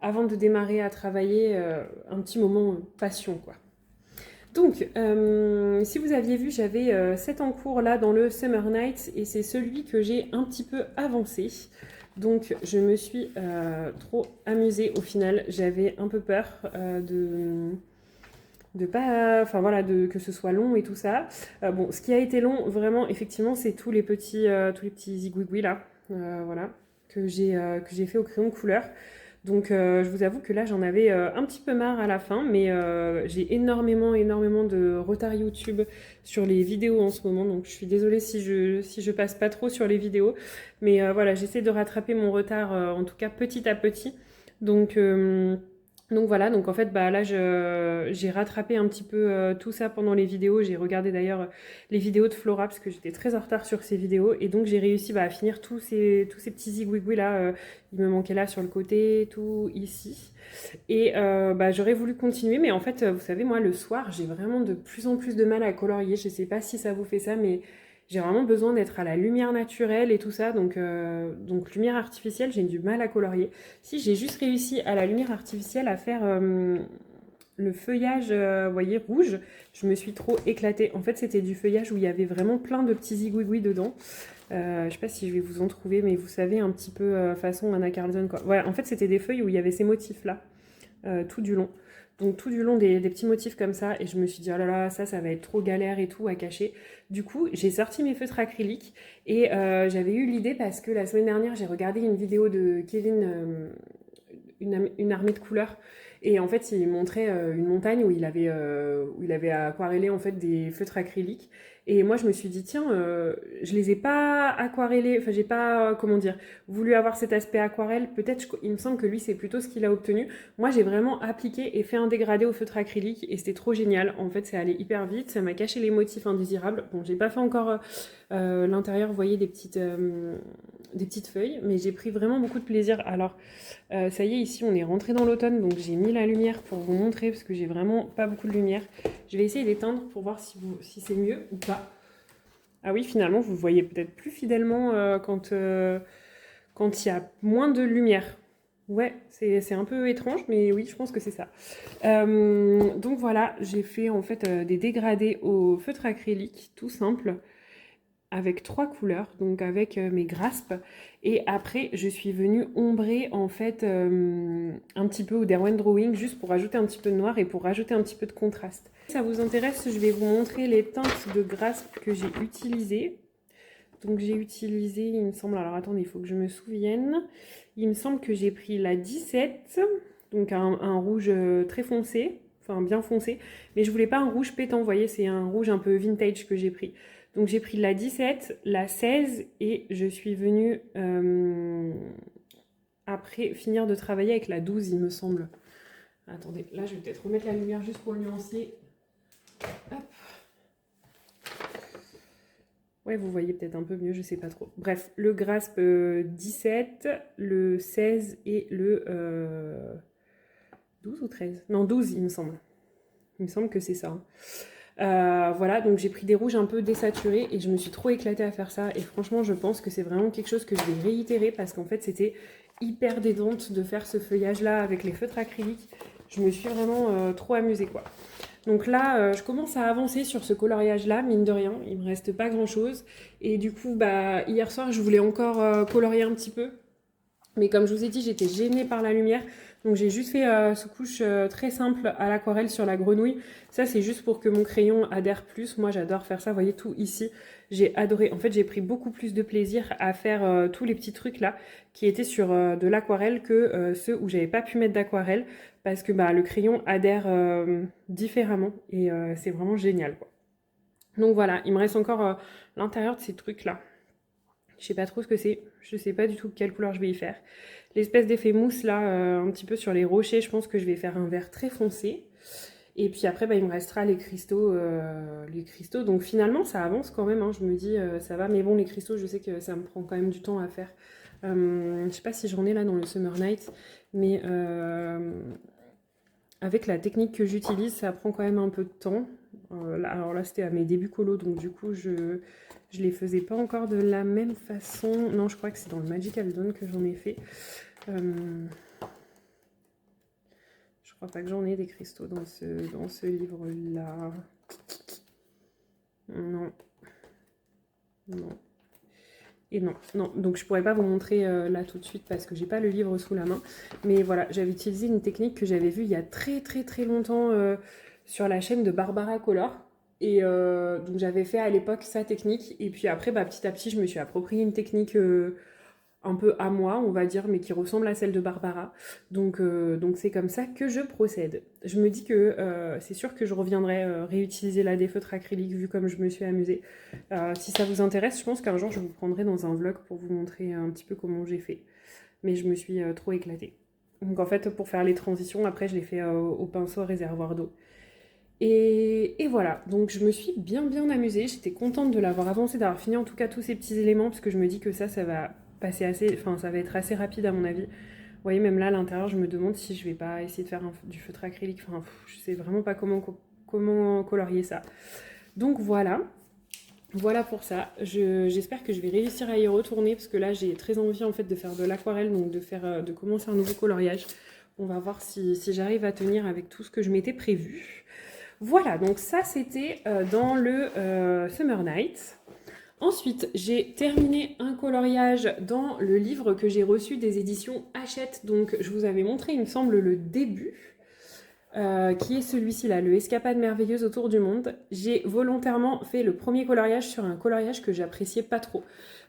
avant de démarrer à travailler, un petit moment passion quoi. Donc, si vous aviez vu, j'avais 7 en cours là dans le Summer Nights et c'est celui que j'ai un petit peu avancé. Donc, je me suis trop amusée au final. J'avais un peu peur de pas, enfin voilà, que ce soit long et tout ça. Bon, ce qui a été long, vraiment, effectivement, c'est tous les petits zigouigouis là, voilà, que j'ai fait au crayon de couleur. Donc je vous avoue que là j'en avais un petit peu marre à la fin, mais j'ai énormément de retard YouTube sur les vidéos en ce moment, donc je suis désolée si je passe pas trop sur les vidéos, mais voilà, j'essaie de rattraper mon retard en tout cas petit à petit. Donc voilà, donc en fait bah là j'ai rattrapé un petit peu tout ça pendant les vidéos. J'ai regardé d'ailleurs les vidéos de Flora parce que j'étais très en retard sur ces vidéos et donc j'ai réussi à finir tous ces petits zigouigouis là. Il me manquait là sur le côté, tout ici. Et bah, j'aurais voulu continuer, mais en fait vous savez moi le soir j'ai vraiment de plus en plus de mal à colorier. Je sais pas si ça vous fait ça, mais j'ai vraiment besoin d'être à la lumière naturelle et tout ça, donc lumière artificielle, j'ai du mal à colorier. Si j'ai juste réussi à la lumière artificielle à faire le feuillage, vous voyez, rouge, je me suis trop éclatée. En fait, c'était du feuillage où il y avait vraiment plein de petits zigouigouis dedans. Je sais pas si je vais vous en trouver, mais vous savez, un petit peu façon Anna Carlson, quoi. Ouais, en fait, c'était des feuilles où il y avait ces motifs-là, tout du long. Donc tout du long des petits motifs comme ça, et je me suis dit oh là là, ça va être trop galère et tout à cacher. Du coup j'ai sorti mes feutres acryliques et j'avais eu l'idée parce que la semaine dernière j'ai regardé une vidéo de Kevin, une armée de couleurs, et en fait il montrait une montagne où il avait aquarellé en fait des feutres acryliques, et moi je me suis dit tiens, je les ai pas aquarellés, enfin j'ai pas, comment dire, voulu avoir cet aspect aquarelle, peut-être, il me semble que lui c'est plutôt ce qu'il a obtenu. Moi j'ai vraiment appliqué et fait un dégradé au feutre acrylique et c'était trop génial, en fait c'est allé hyper vite, ça m'a caché les motifs indésirables. Bon, j'ai pas fait encore l'intérieur, vous voyez, des petites feuilles, mais j'ai pris vraiment beaucoup de plaisir. Alors ça y est, ici on est rentré dans l'automne, donc j'ai mis la lumière pour vous montrer parce que j'ai vraiment pas beaucoup de lumière. Je vais essayer d'éteindre pour voir si c'est mieux ou pas. Ah oui, finalement vous voyez peut-être plus fidèlement quand il y a moins de lumière. Ouais, c'est un peu étrange, mais oui, je pense que c'est ça. Donc voilà, j'ai fait en fait des dégradés au feutre acrylique, tout simple, avec 3 couleurs, donc avec mes graspes. Et après, je suis venue ombrer en fait un petit peu au Derwent Drawing, juste pour ajouter un petit peu de noir et pour rajouter un petit peu de contraste. Si ça vous intéresse, je vais vous montrer les teintes de graspes que j'ai utilisées. Donc j'ai utilisé, il me semble, alors attendez, il faut que je me souvienne. Il me semble que j'ai pris la 17, donc un rouge très foncé, enfin bien foncé, mais je voulais pas un rouge pétant, vous voyez, c'est un rouge un peu vintage que j'ai pris. Donc j'ai pris la 17, la 16 et je suis venue après finir de travailler avec la 12, il me semble. Attendez, là je vais peut-être remettre la lumière juste pour le nuancer. Hop. Ouais, vous voyez peut-être un peu mieux, je sais pas trop. Bref, le grasp 17, le 16 et le 12 ou 13? Non, 12 il me semble. Il me semble que c'est ça. Voilà, donc j'ai pris des rouges un peu désaturés et je me suis trop éclatée à faire ça. Et franchement, je pense que c'est vraiment quelque chose que je vais réitérer parce qu'en fait, c'était hyper détente de faire ce feuillage-là avec les feutres acryliques. Je me suis vraiment trop amusée, quoi. Donc là, je commence à avancer sur ce coloriage-là, mine de rien. Il me reste pas grand-chose. Et du coup, bah, hier soir, je voulais encore colorier un petit peu. Mais comme je vous ai dit, j'étais gênée par la lumière. Donc j'ai juste fait ce couche très simple à l'aquarelle sur la grenouille. Ça c'est juste pour que mon crayon adhère plus. Moi j'adore faire ça, vous voyez tout ici. J'ai adoré, en fait j'ai pris beaucoup plus de plaisir à faire tous les petits trucs là qui étaient sur de l'aquarelle que ceux où j'avais pas pu mettre d'aquarelle parce que bah, le crayon adhère différemment et c'est vraiment génial quoi. Donc voilà, il me reste encore l'intérieur de ces trucs là. Je sais pas trop ce que c'est, je sais pas du tout quelle couleur je vais y faire. L'espèce d'effet mousse là, un petit peu sur les rochers, je pense que je vais faire un vert très foncé. Et puis après, bah, il me restera les cristaux, les cristaux. Donc finalement, ça avance quand même, hein. Je me dis, ça va. Mais bon, les cristaux, je sais que ça me prend quand même du temps à faire. Je sais pas si j'en ai là dans le Summer Night, mais avec la technique que j'utilise, ça prend quand même un peu de temps. Alors là, c'était à mes débuts colo, donc du coup, je les faisais pas encore de la même façon. Non, je crois que c'est dans le Magical Dawn que j'en ai fait. Je crois pas que j'en ai des cristaux dans ce livre-là. Non. Non. Et non, non. Donc je pourrais pas vous montrer là tout de suite parce que j'ai pas le livre sous la main. Mais voilà, j'avais utilisé une technique que j'avais vue il y a très très très longtemps sur la chaîne de Barbara Color. Et donc j'avais fait à l'époque sa technique. Et puis après, bah, petit à petit, je me suis approprié une technique un peu à moi, on va dire, mais qui ressemble à celle de Barbara. Donc c'est comme ça que je procède. Je me dis que c'est sûr que je reviendrai réutiliser la défeutre acrylique vu comme je me suis amusée. Si ça vous intéresse, je pense qu'un jour je vous prendrai dans un vlog pour vous montrer un petit peu comment j'ai fait. Mais je me suis trop éclatée. Donc en fait, pour faire les transitions, après je les fais au pinceau à réservoir d'eau. Et voilà, donc je me suis bien amusée, j'étais contente de l'avoir avancé, d'avoir fini en tout cas tous ces petits éléments, parce que je me dis que ça va passer assez, enfin ça va être assez rapide à mon avis. Vous voyez, même là à l'intérieur, je me demande si je vais pas essayer de faire du feutre acrylique, enfin je sais vraiment pas comment colorier ça. Donc voilà, voilà pour ça. J'espère que je vais réussir à y retourner, parce que là j'ai très envie en fait de faire de l'aquarelle, donc de commencer un nouveau coloriage. On va voir si j'arrive à tenir avec tout ce que je m'étais prévu. Voilà, donc ça c'était dans le Summer Night. Ensuite, j'ai terminé un coloriage dans le livre que j'ai reçu des éditions Hachette. Donc je vous avais montré, il me semble, le début, qui est celui-ci là, le Escapade merveilleuse autour du monde. J'ai volontairement fait le premier coloriage sur un coloriage que j'appréciais pas trop.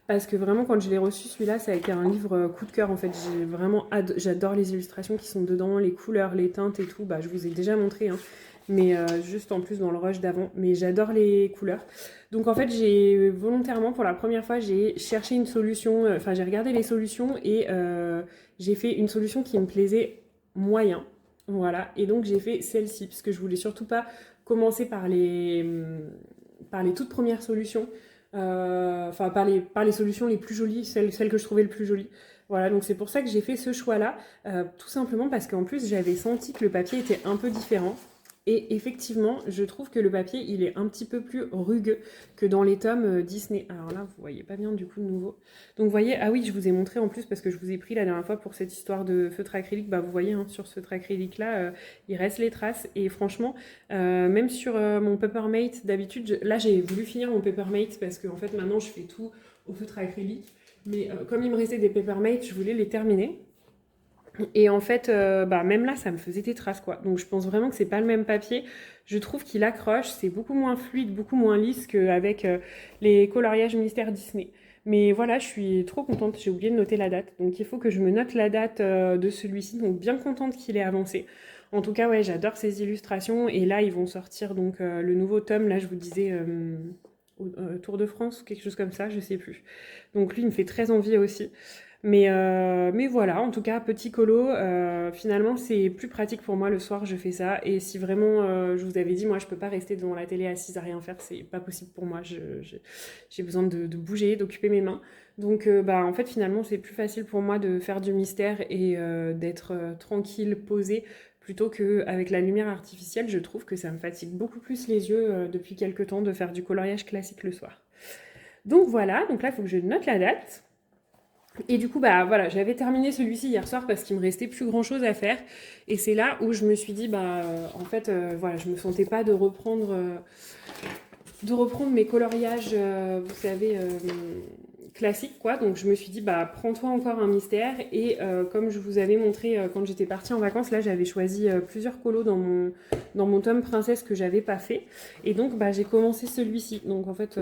Parce que vraiment, quand je l'ai reçu, celui-là, ça a été un livre coup de cœur. En fait, j'adore les illustrations qui sont dedans, les couleurs, les teintes et tout. Bah, je vous ai déjà montré, hein. Mais juste en plus dans le rush d'avant. Mais j'adore les couleurs. Donc en fait, j'ai volontairement, pour la première fois, j'ai cherché une solution. Enfin, j'ai regardé les solutions et j'ai fait une solution qui me plaisait moyen. Voilà. Et donc j'ai fait celle-ci parce que je voulais surtout pas commencer par les toutes premières solutions. Enfin par les solutions les plus jolies, celles que je trouvais le plus jolies. Voilà, donc c'est pour ça que j'ai fait ce choix-là, tout simplement parce qu'en plus j'avais senti que le papier était un peu différent. Et effectivement, je trouve que le papier, il est un petit peu plus rugueux que dans les tomes Disney. Alors là, vous voyez pas bien du coup de nouveau. Donc vous voyez, ah oui, je vous ai montré en plus parce que je vous ai pris la dernière fois pour cette histoire de feutre acrylique. Bah vous voyez, hein, sur ce feutre acrylique-là, il reste les traces. Et franchement, même sur mon Papermate, d'habitude, là j'ai voulu finir mon Papermate parce que en fait maintenant je fais tout au feutre acrylique. Mais comme il me restait des Papermate, je voulais les terminer. Et en fait, bah, même là, ça me faisait des traces, quoi. Donc je pense vraiment que c'est pas le même papier. Je trouve qu'il accroche, c'est beaucoup moins fluide, beaucoup moins lisse qu'avec les coloriages Mystère Disney. Mais voilà, je suis trop contente, j'ai oublié de noter la date. Donc il faut que je me note la date de celui-ci, donc bien contente qu'il ait avancé. En tout cas, ouais, j'adore ces illustrations. Et là, ils vont sortir donc le nouveau tome, là, je vous disais... Tour de France ou quelque chose comme ça, je sais plus. Donc lui, il me fait très envie aussi. Mais voilà, en tout cas, petit colo, finalement, c'est plus pratique pour moi le soir, je fais ça. Et si vraiment, je vous avais dit, moi, je peux pas rester devant la télé assise à rien faire, c'est pas possible pour moi. J'ai besoin de bouger, d'occuper mes mains. Donc, bah, en fait, finalement, c'est plus facile pour moi de faire du mystère et d'être tranquille, posée, plutôt qu'avec la lumière artificielle. Je trouve que ça me fatigue beaucoup plus les yeux depuis quelques temps de faire du coloriage classique le soir. Donc voilà, donc là, il faut que je note la date. Et du coup, bah voilà, j'avais terminé celui-ci hier soir parce qu'il me restait plus grand chose à faire. Et c'est là où je me suis dit, bah en fait, voilà, je me sentais pas de reprendre mes coloriages, vous savez, classique quoi, donc je me suis dit bah prends-toi encore un mystère et comme je vous avais montré quand j'étais partie en vacances, là j'avais choisi plusieurs colos dans mon tome princesse que j'avais pas fait et donc bah j'ai commencé celui-ci, donc en fait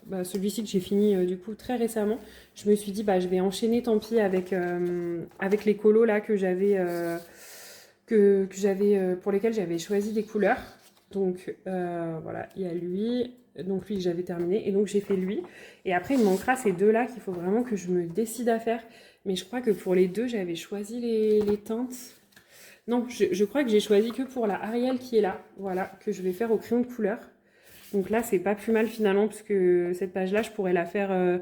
bah, celui-ci que j'ai fini du coup très récemment, je me suis dit bah je vais enchaîner tant pis avec les colos là que j'avais pour lesquels j'avais choisi les couleurs, donc voilà il y a lui. Donc lui que j'avais terminé et donc j'ai fait lui et après il me manquera ces deux là qu'il faut vraiment que je me décide à faire, mais je crois que pour les deux j'avais choisi les teintes, non je crois que j'ai choisi que pour la Ariel qui est là, voilà, que je vais faire au crayon de couleur, donc là c'est pas plus mal finalement parce que cette page là je pourrais la faire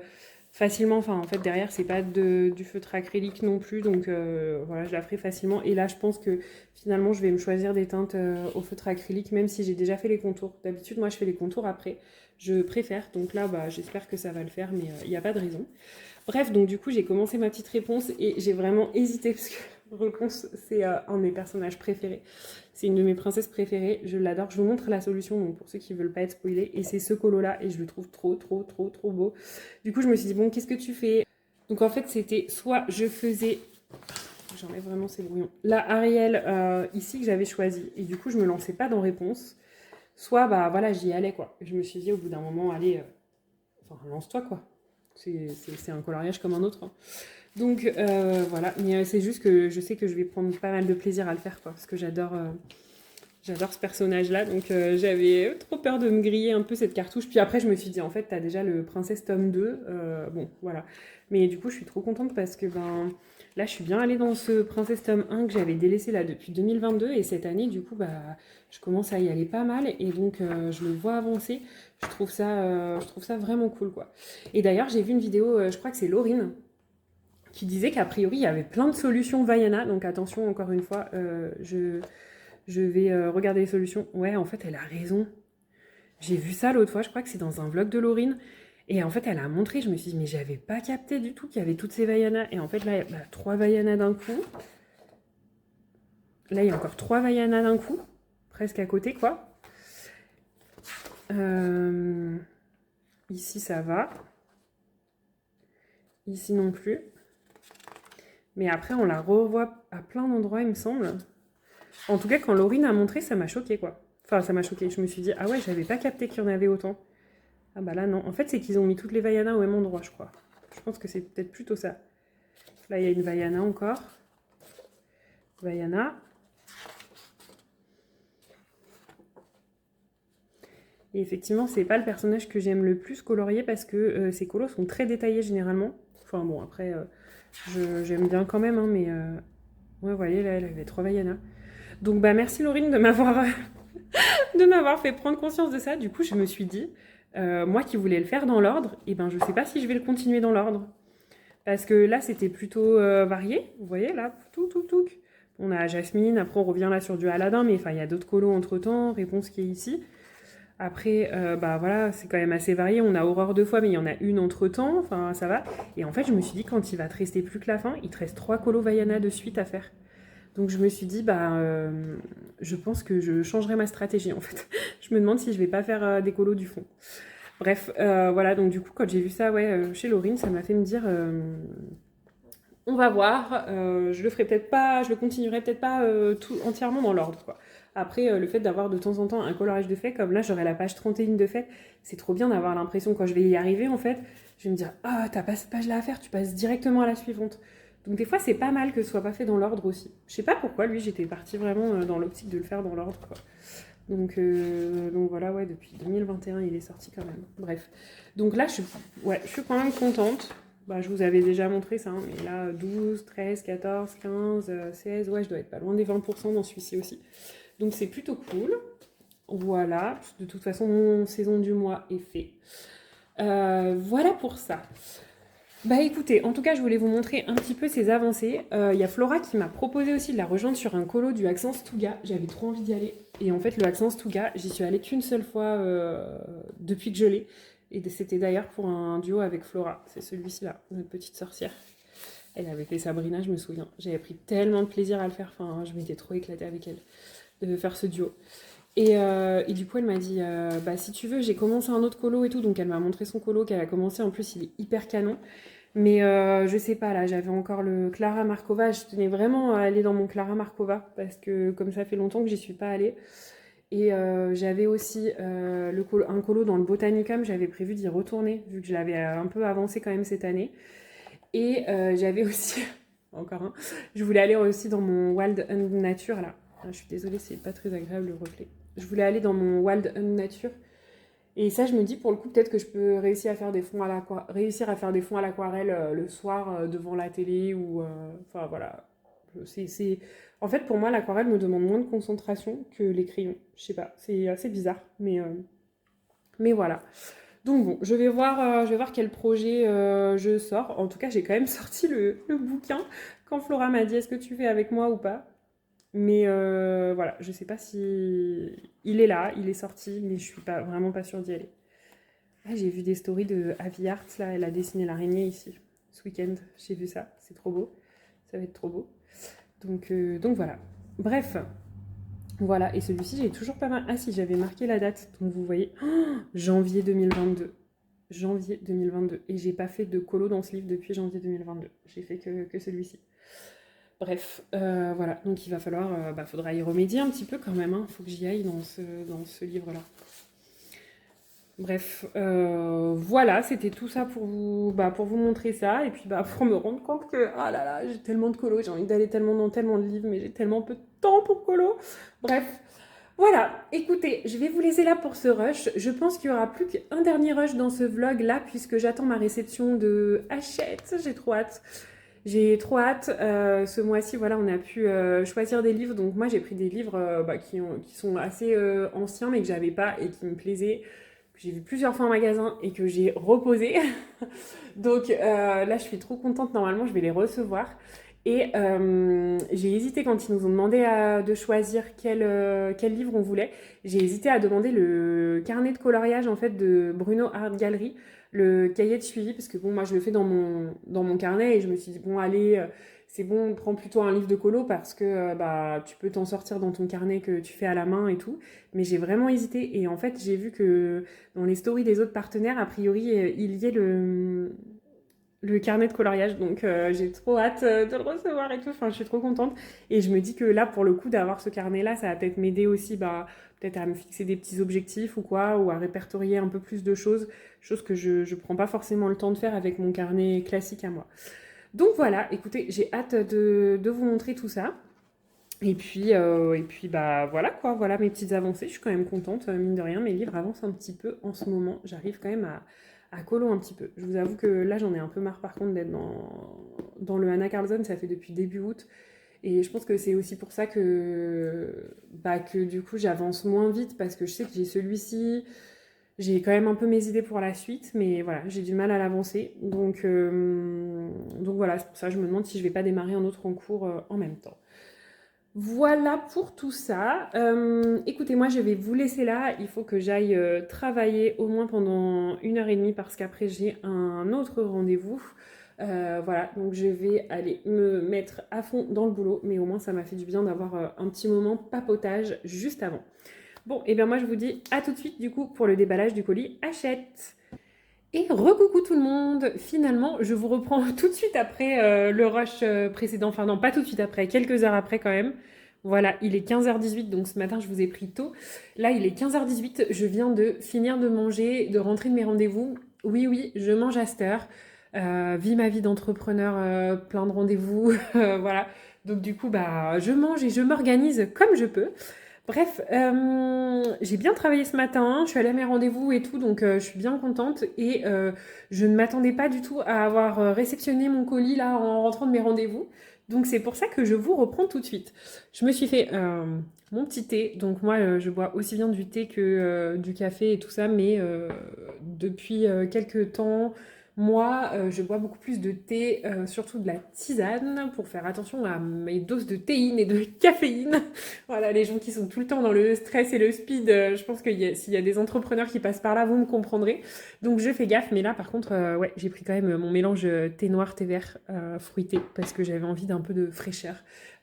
facilement, enfin en fait derrière c'est pas du feutre acrylique non plus, donc voilà je la ferai facilement et là je pense que finalement je vais me choisir des teintes au feutre acrylique même si j'ai déjà fait les contours, d'habitude moi je fais les contours après, je préfère, donc là bah, j'espère que ça va le faire mais il n'y a pas de raison. Bref, donc du coup j'ai commencé ma petite réponse et j'ai vraiment hésité parce que Réponse c'est un de mes personnages préférés. C'est une de mes princesses préférées, je l'adore. Je vous montre la solution donc pour ceux qui veulent pas être spoilés. Et c'est ce colo là et je le trouve trop beau. Du coup je me suis dit bon qu'est-ce que tu fais? Donc en fait c'était soit je faisais... J'enlève vraiment ces brouillons. La Ariel ici que j'avais choisi et du coup je me lançais pas dans réponse. Soit bah voilà j'y allais quoi. Je me suis dit au bout d'un moment allez, enfin lance-toi quoi. C'est un coloriage comme un autre. Hein. Donc voilà, mais c'est juste que je sais que je vais prendre pas mal de plaisir à le faire quoi, parce que j'adore ce personnage-là, donc j'avais trop peur de me griller un peu cette cartouche. Puis après je me suis dit en fait t'as déjà le Princesse tome 2, bon voilà. Mais du coup je suis trop contente parce que ben là je suis bien allée dans ce Princesse tome 1 que j'avais délaissé là depuis 2022 et cette année du coup bah je commence à y aller pas mal et donc je le vois avancer. Je trouve ça vraiment cool quoi. Et d'ailleurs j'ai vu une vidéo, je crois que c'est Laurine qui disait qu'a priori il y avait plein de solutions Vaiana, donc attention encore une fois, je vais regarder les solutions. Ouais, en fait elle a raison. J'ai vu ça l'autre fois, je crois que c'est dans un vlog de Laurine, et en fait elle a montré, je me suis dit mais j'avais pas capté du tout qu'il y avait toutes ces Vaiana, et en fait là il y a 3 Vaiana d'un coup. Là il y a encore 3 Vaiana d'un coup, presque à côté quoi. Ici ça va. Ici non plus. Mais après on la revoit à plein d'endroits il me semble. En tout cas, quand Laurine a montré, ça m'a choqué quoi. Enfin, ça m'a choqué. Je me suis dit, ah ouais, j'avais pas capté qu'il y en avait autant. Ah bah là, non. En fait, c'est qu'ils ont mis toutes les Vaiana au même endroit, je crois. Je pense que c'est peut-être plutôt ça. Là, il y a une Vaiana encore. Vaiana. Et effectivement, c'est pas le personnage que j'aime le plus colorier parce que ces colos sont très détaillés généralement. Enfin bon, après, j'aime bien quand même, hein, mais... Ouais, vous voyez, là, elle avait 3 Vaiana. Donc bah merci Laurine de m'avoir de m'avoir fait prendre conscience de ça. Du coup, je me suis dit, moi qui voulais le faire dans l'ordre, et ben je sais pas si je vais le continuer dans l'ordre. Parce que là, c'était plutôt varié. Vous voyez, là, tout. On a Jasmine, après on revient là sur du Aladdin, mais enfin, il y a d'autres colos entre-temps, Réponse qui est ici. Après, bah voilà, c'est quand même assez varié. On a Aurore 2 fois, mais il y en a une entre-temps, enfin, ça va. Et en fait, je me suis dit, quand il va te rester plus que la fin, il te reste 3 colos Vaiana de suite à faire. Donc je me suis dit, bah, je pense que je changerai ma stratégie en fait. Je me demande si je vais pas faire des colos du fond. Bref, voilà, donc du coup, quand j'ai vu ça chez Laurine, ça m'a fait me dire, on va voir, je le ferai peut-être pas, je le continuerai peut-être pas tout entièrement dans l'ordre, quoi. Après, le fait d'avoir de temps en temps un coloriage de fait, comme là, j'aurai la page 31 de fait, c'est trop bien d'avoir l'impression, quand je vais y arriver, en fait, je vais me dire, ah, t'as pas cette page-là à faire, tu passes directement à la suivante. Donc des fois, c'est pas mal que ce soit pas fait dans l'ordre aussi. Je sais pas pourquoi, lui, j'étais partie vraiment dans l'optique de le faire dans l'ordre, quoi. Donc voilà, ouais, depuis 2021, il est sorti quand même. Bref. Donc là, je suis quand même contente. Bah, je vous avais déjà montré ça, hein, mais là, 12, 13, 14, 15, 16, ouais, je dois être pas loin des 20% dans celui-ci aussi. Donc c'est plutôt cool. Voilà, de toute façon, mon saison du mois est fait. Voilà pour ça. Bah écoutez, en tout cas, je voulais vous montrer un petit peu ces avancées. Il y a Flora qui m'a proposé aussi de la rejoindre sur un colo du Accent Touga. J'avais trop envie d'y aller. Et en fait, le Accent Touga, j'y suis allée qu'une seule fois depuis que je l'ai. Et c'était d'ailleurs pour un duo avec Flora. C'est celui-ci là, notre petite sorcière. Elle avait fait Sabrina, je me souviens. J'avais pris tellement de plaisir à le faire. Enfin, je m'étais trop éclatée avec elle de faire ce duo. Et du coup, elle m'a dit, bah si tu veux, j'ai commencé un autre colo et tout. Donc elle m'a montré son colo qu'elle a commencé. En plus, il est hyper canon. Mais je sais pas, là, j'avais encore le Clara Markova. Je tenais vraiment à aller dans mon Clara Markova parce que comme ça fait longtemps que j'y suis pas allée. Et j'avais aussi un colo dans le Botanicum. J'avais prévu d'y retourner vu que je l'avais un peu avancé quand même cette année. Et j'avais aussi, encore un, je voulais aller aussi dans mon Wild and Nature là. Ah, je suis désolée, c'est pas très agréable le reflet. Je voulais aller dans mon Wild and Nature. Et ça, je me dis, pour le coup, peut-être que je peux réussir à faire des fonds à l'aquarelle le soir devant la télé ou... Enfin, voilà. En fait, pour moi, l'aquarelle me demande moins de concentration que les crayons. Je sais pas, c'est assez bizarre, mais voilà. Donc bon, je vais voir quel projet je sors. En tout cas, j'ai quand même sorti le bouquin quand Flora m'a dit est-ce que tu fais avec moi ou pas. Mais voilà, je sais pas si il est là, il est sorti, mais je suis pas vraiment pas sûre d'y aller. Ah, j'ai vu des stories de Avi Art, là, elle a dessiné l'araignée ici ce week-end. J'ai vu ça, c'est trop beau, ça va être trop beau. Donc voilà. Bref, voilà, et celui-ci j'ai toujours pas mal. Ah si, j'avais marqué la date, donc vous voyez, oh, janvier 2022. Janvier 2022. Et j'ai pas fait de colo dans ce livre depuis janvier 2022. J'ai fait que celui-ci. Bref, voilà. Donc il va falloir, faudra y remédier un petit peu quand même. Hein. Faut que j'y aille dans ce livre-là. Bref, voilà, c'était tout ça pour vous montrer ça. Et puis pour me rendre compte que, ah là là, j'ai tellement de colo, j'ai envie d'aller tellement dans tellement de livres, mais j'ai tellement peu de temps pour colo. Bref, voilà, écoutez, je vais vous laisser là pour ce rush. Je pense qu'il y aura plus qu'un dernier rush dans ce vlog là, puisque j'attends ma réception de Hachette. J'ai trop hâte. J'ai trop hâte. Ce mois-ci, voilà, on a pu choisir des livres. Donc moi, j'ai pris des livres qui sont assez anciens, mais que j'avais pas et qui me plaisaient, que j'ai vu plusieurs fois en magasin et que j'ai reposé. Donc là, je suis trop contente. Normalement, je vais les recevoir. Et j'ai hésité quand ils nous ont demandé de choisir quel livre on voulait. J'ai hésité à demander le carnet de coloriage en fait de Bruno Art Gallery, le cahier de suivi, parce que bon, moi je le fais dans mon carnet et je me suis dit, bon, allez, c'est bon, prends plutôt un livre de colo parce que tu peux t'en sortir dans ton carnet que tu fais à la main et tout. Mais j'ai vraiment hésité et en fait, j'ai vu que dans les stories des autres partenaires, a priori, il y ait le carnet de coloriage, donc j'ai trop hâte de le recevoir et tout, enfin je suis trop contente et je me dis que là pour le coup d'avoir ce carnet là ça va peut-être m'aider aussi peut-être à me fixer des petits objectifs ou quoi, ou à répertorier un peu plus de choses que je prends pas forcément le temps de faire avec mon carnet classique à moi. Donc voilà, écoutez, j'ai hâte de vous montrer tout ça. Et puis voilà quoi, voilà mes petites avancées, je suis quand même contente, mine de rien, mes livres avancent un petit peu en ce moment, j'arrive quand même à colo un petit peu. Je vous avoue que là j'en ai un peu marre par contre d'être dans le Anna Carlson, ça fait depuis début août, et je pense que c'est aussi pour ça que du coup j'avance moins vite, parce que je sais que j'ai celui-ci, j'ai quand même un peu mes idées pour la suite, mais voilà, j'ai du mal à l'avancer, donc voilà, c'est pour ça que je me demande si je vais pas démarrer un autre en cours en même temps. Voilà pour tout ça. Écoutez, moi je vais vous laisser là. Il faut que j'aille travailler au moins pendant 1h30 parce qu'après j'ai un autre rendez-vous. Voilà, donc je vais aller me mettre à fond dans le boulot, mais au moins ça m'a fait du bien d'avoir un petit moment papotage juste avant. Bon, et bien moi je vous dis à tout de suite du coup pour le déballage du colis Hachette. Et recoucou tout le monde. Finalement, je vous reprends tout de suite après le rush précédent. Enfin non, pas tout de suite après, quelques heures après quand même. Voilà, il est 15h18, donc ce matin je vous ai pris tôt. Là, il est 15h18, je viens de finir de manger, de rentrer de mes rendez-vous. Oui, oui, je mange à cette heure. Vis ma vie d'entrepreneur, plein de rendez-vous, voilà. Donc du coup, je mange et je m'organise comme je peux. Bref, j'ai bien travaillé ce matin, je suis allée à mes rendez-vous et tout, donc je suis bien contente. Et je ne m'attendais pas du tout à avoir réceptionné mon colis là en rentrant de mes rendez-vous. Donc c'est pour ça que je vous reprends tout de suite. Je me suis fait mon petit thé, donc moi je bois aussi bien du thé que du café et tout ça, mais depuis quelques temps, moi, je bois beaucoup plus de thé, surtout de la tisane, pour faire attention à mes doses de théine et de caféine. Voilà, les gens qui sont tout le temps dans le stress et le speed, je pense que s'il y a des entrepreneurs qui passent par là, vous me comprendrez. Donc je fais gaffe, mais là par contre, ouais, j'ai pris quand même mon mélange thé noir, thé vert fruité, parce que j'avais envie d'un peu de fraîcheur.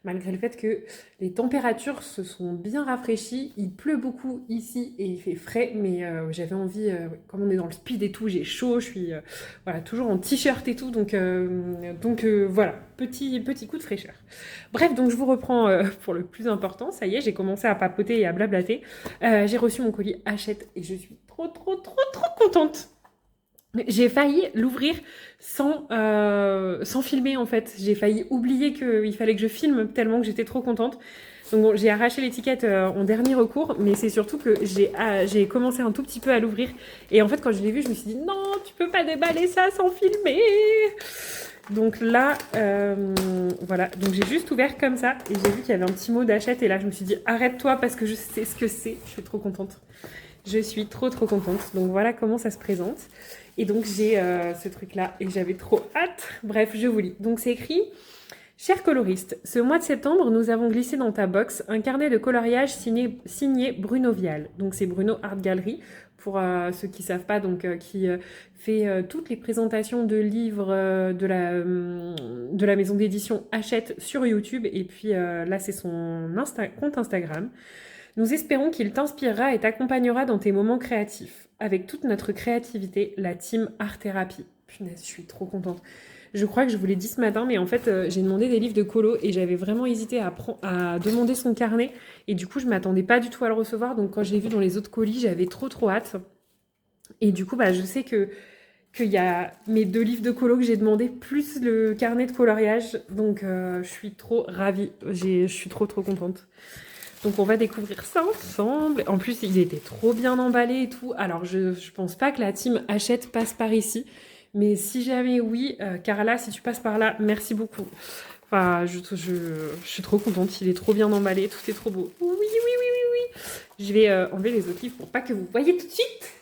malgré le fait que les températures se sont bien rafraîchies. Il pleut beaucoup ici et il fait frais, mais j'avais envie, comme on est dans le speed et tout, j'ai chaud, je suis voilà, toujours en t-shirt et tout, donc voilà, petit coup de fraîcheur. Bref, donc je vous reprends pour le plus important. Ça y est, j'ai commencé à papoter et à blablater. J'ai reçu mon colis Hachette et je suis trop contente. J'ai failli l'ouvrir sans filmer en fait. J'ai failli oublier qu'il fallait que je filme tellement que j'étais trop contente. Donc bon, j'ai arraché l'étiquette en dernier recours, mais c'est surtout que j'ai commencé un tout petit peu à l'ouvrir. Et en fait, quand je l'ai vu, je me suis dit non, tu peux pas déballer ça sans filmer. Donc là, voilà. Donc j'ai juste ouvert comme ça et j'ai vu qu'il y avait un petit mot d'Hachette. Et là, je me suis dit arrête-toi parce que je sais ce que c'est. Je suis trop contente. Je suis trop contente. Donc voilà comment ça se présente. Et donc j'ai ce truc-là et j'avais trop hâte. Bref, je vous lis. Donc c'est écrit: Cher coloriste, ce mois de septembre, nous avons glissé dans ta box un carnet de coloriage signé Bruno Vial. Donc c'est Bruno Art Gallery, pour ceux qui ne savent pas, donc qui fait toutes les présentations de livres de la maison d'édition Hachette sur YouTube. Et puis là, c'est son compte Instagram. Nous espérons qu'il t'inspirera et t'accompagnera dans tes moments créatifs. Avec toute notre créativité, la team Art Thérapie. Punaise, je suis trop contente. Je crois que je vous l'ai dit ce matin, mais en fait, j'ai demandé des livres de colo et j'avais vraiment hésité à demander son carnet. Et du coup, je ne m'attendais pas du tout à le recevoir. Donc, quand je l'ai vu dans les autres colis, j'avais trop hâte. Et du coup, bah, je sais qu'il y a mes 2 livres de colo que j'ai demandé, plus le carnet de coloriage. Donc, je suis trop ravie. Je suis trop contente. Donc on va découvrir ça ensemble. En plus, ils étaient trop bien emballés et tout. Alors je pense pas que la team Hachette passe par ici. Mais si jamais oui, Carla, si tu passes par là, merci beaucoup. Enfin, je suis trop contente. Il est trop bien emballé. Tout est trop beau. Oui. Je vais enlever les autres livres pour pas que vous voyez tout de suite.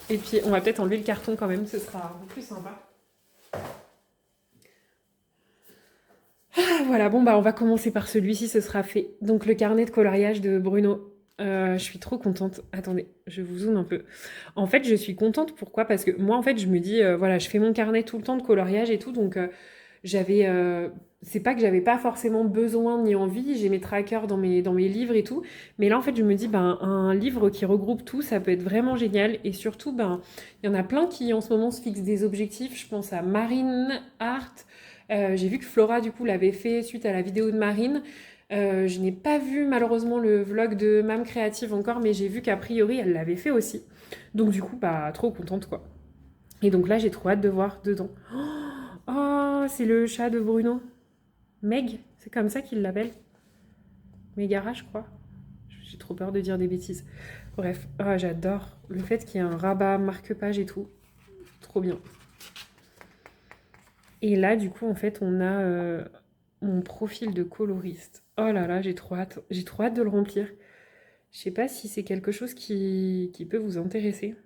Et puis on va peut-être enlever le carton quand même. Ce sera plus sympa. Voilà, bon bah on va commencer par celui-ci, ce sera fait. Donc le carnet de coloriage de Bruno. Je suis trop contente. Attendez, je vous zoome un peu. En fait, je suis contente, pourquoi? Parce que moi, en fait, je me dis, voilà, je fais mon carnet tout le temps de coloriage et tout, donc j'avais... c'est pas que j'avais pas forcément besoin ni envie, j'ai mes trackers dans mes livres et tout, mais là, en fait, je me dis, ben, un livre qui regroupe tout, ça peut être vraiment génial, et surtout, ben, il y en a plein qui, en ce moment, se fixent des objectifs. Je pense à Marine Art. J'ai vu que Flora, du coup, l'avait fait suite à la vidéo de Marine. Je n'ai pas vu malheureusement le vlog de Mam Créative encore, mais j'ai vu qu'a priori elle l'avait fait aussi. Donc du coup, bah trop contente quoi. Et donc là, j'ai trop hâte de voir dedans. Oh, c'est le chat de Bruno. Meg, c'est comme ça qu'il l'appelle. Megara, je crois. J'ai trop peur de dire des bêtises. Bref, oh, j'adore le fait qu'il y ait un rabat marque-page et tout. Trop bien. Et là, du coup, en fait, on a mon profil de coloriste. Oh là là, j'ai trop hâte. J'ai trop hâte de le remplir. Je sais pas si c'est quelque chose qui peut vous intéresser.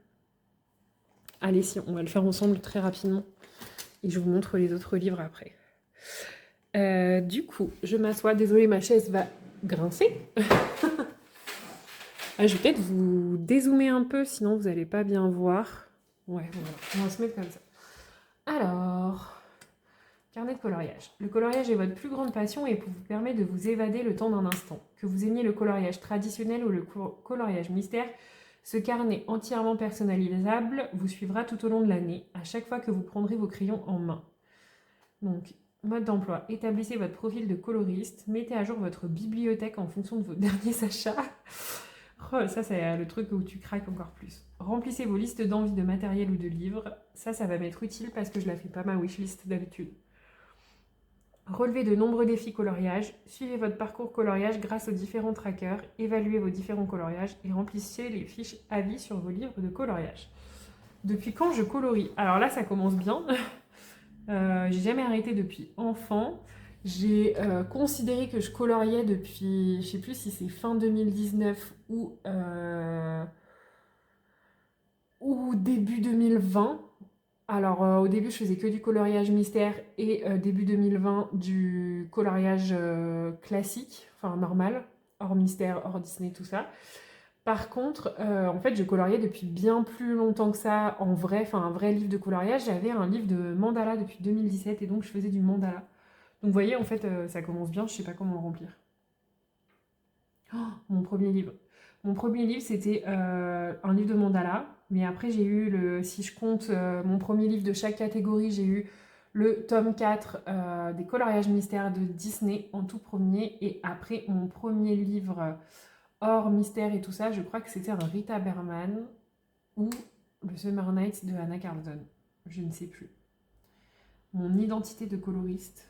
Allez, si, on va le faire ensemble très rapidement. Et je vous montre les autres livres après. Du coup, je m'assois. Désolée, ma chaise va grincer. Je vais peut-être vous dézoomer un peu, sinon vous n'allez pas bien voir. Ouais, voilà. On va se mettre comme ça. Alors, carnet de coloriage. Le coloriage est votre plus grande passion et vous permet de vous évader le temps d'un instant. Que vous aimiez le coloriage traditionnel ou le coloriage mystère, ce carnet entièrement personnalisable vous suivra tout au long de l'année, à chaque fois que vous prendrez vos crayons en main. Donc, mode d'emploi. Établissez votre profil de coloriste. Mettez à jour votre bibliothèque en fonction de vos derniers achats. Oh, ça, c'est le truc où tu craques encore plus. Remplissez vos listes d'envie de matériel ou de livres. Ça va m'être utile parce que je la fais pas ma wishlist d'habitude. Relevez de nombreux défis coloriage. Suivez votre parcours coloriage grâce aux différents trackers. Évaluez vos différents coloriages et remplissez les fiches avis sur vos livres de coloriage. Depuis quand je colorie? Alors là, ça commence bien. J'ai jamais arrêté depuis enfant. J'ai considéré que je coloriais depuis, je sais plus si c'est fin 2019 ou début 2020. Alors au début je faisais que du coloriage mystère et début 2020 du coloriage classique, enfin normal, hors mystère, hors Disney, tout ça. Par contre, en fait, je coloriais depuis bien plus longtemps que ça, en vrai, enfin un vrai livre de coloriage. J'avais un livre de mandala depuis 2017 et donc je faisais du mandala Donc vous voyez, en fait, ça commence bien, je sais pas comment le remplir. Oh, mon premier livre. Mon premier livre, c'était un livre de mandala. Mais après, j'ai eu si je compte mon premier livre de chaque catégorie, j'ai eu le tome 4 des coloriages mystères de Disney en tout premier. Et après, mon premier livre hors mystère et tout ça, je crois que c'était un Rita Berman ou le Summer Nights de Anna Carlton. Je ne sais plus. Mon identité de coloriste.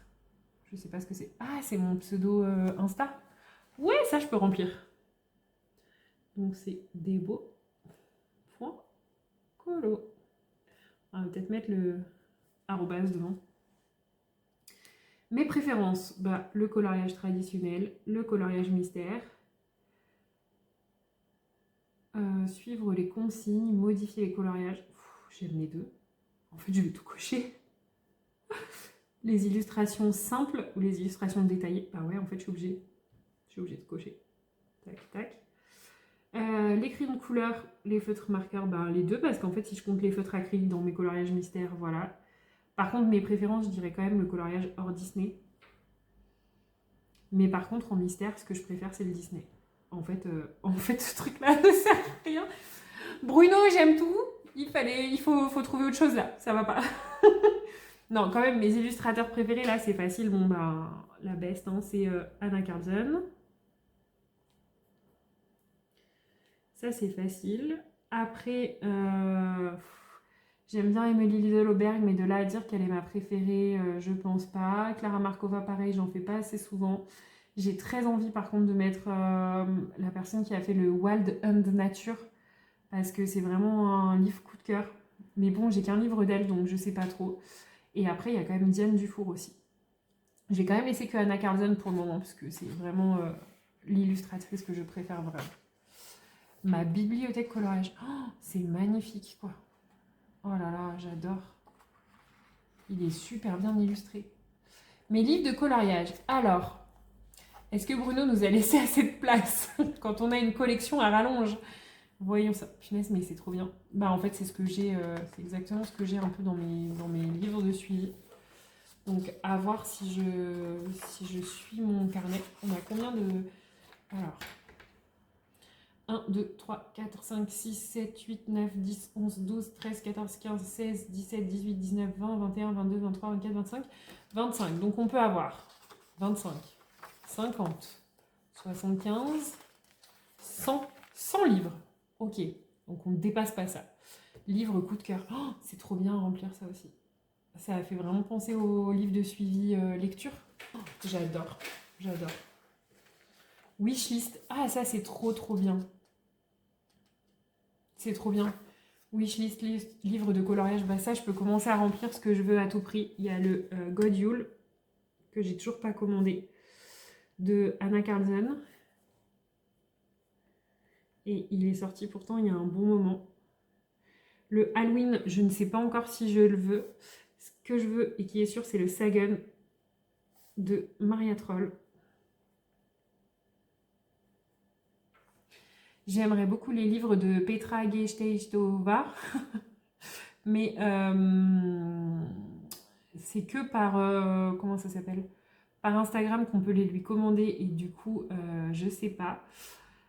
Je sais pas ce que c'est. Ah, c'est mon pseudo Insta. Ouais, ça, je peux remplir. Donc, c'est debo.colo. On va peut-être mettre le arrobase devant. Mes préférences, bah, le coloriage traditionnel, le coloriage mystère, suivre les consignes, modifier les coloriages. J'aime les deux. En fait, je vais tout cocher. Les illustrations simples ou les illustrations détaillées. Bah ouais, en fait, je suis obligée de cocher. Tac, tac. Les crayons de couleur, les feutres marqueurs, ben, les deux, parce qu'en fait, si je compte les feutres acryliques dans mes coloriages mystères, voilà. Par contre, mes préférences, je dirais quand même le coloriage hors Disney. Mais par contre, en mystère, ce que je préfère, c'est le Disney. En fait, ce truc-là ne sert à rien. Bruno, j'aime tout. Il faut trouver autre chose là. Ça va pas. Non, quand même, mes illustrateurs préférés, là, c'est facile. Bon, bah, la best, hein, c'est Anna Carlton. Ça, c'est facile. Après, j'aime bien Emily Lidl-Auberg, mais de là à dire qu'elle est ma préférée, je pense pas. Clara Markova, pareil, j'en fais pas assez souvent. J'ai très envie, par contre, de mettre la personne qui a fait le Wild and Nature, parce que c'est vraiment un livre coup de cœur. Mais bon, j'ai qu'un livre d'elle, donc je sais pas trop. Et après, il y a quand même Diane Dufour aussi. J'ai quand même laissé que Anna Carlton pour le moment, parce que c'est vraiment l'illustratrice que je préfère vraiment. Ma bibliothèque coloriage. Oh, c'est magnifique, quoi. Oh là là, j'adore. Il est super bien illustré. Mes livres de coloriage. Alors, est-ce que Bruno nous a laissé assez de place quand on a une collection à rallonge? Voyons ça. Punaise, mais c'est trop bien. Bah, en fait, c'est ce que j'ai, c'est exactement ce que j'ai un peu dans mes livres de suivi. Donc, à voir si je suis mon carnet. On a combien de... Alors, 1, 2, 3, 4, 5, 6, 7, 8, 9, 10, 11, 12, 13, 14, 15, 16, 17, 18, 19, 20, 21, 22, 23, 24, 25, 25. Donc on peut avoir 25, 50, 75, 100 livres. Ok, donc on ne dépasse pas ça. Livre coup de cœur. Oh, c'est trop bien à remplir ça aussi. Ça a fait vraiment penser au livre de suivi lecture. Oh, j'adore, j'adore. Wishlist. Ah, ça c'est trop bien. C'est trop bien. Wishlist, livre de coloriage, bah ça je peux commencer à remplir ce que je veux à tout prix. Il y a le God Yule, que j'ai toujours pas commandé, de Anna Carlton. Et il est sorti pourtant il y a un bon moment. Le Halloween, je ne sais pas encore si je le veux. Ce que je veux et qui est sûr, c'est le Sagan de Maria Troll. J'aimerais beaucoup les livres de Petra Gejtejtova, mais c'est que par, comment ça s'appelle, par Instagram qu'on peut les lui commander, et du coup, je sais pas.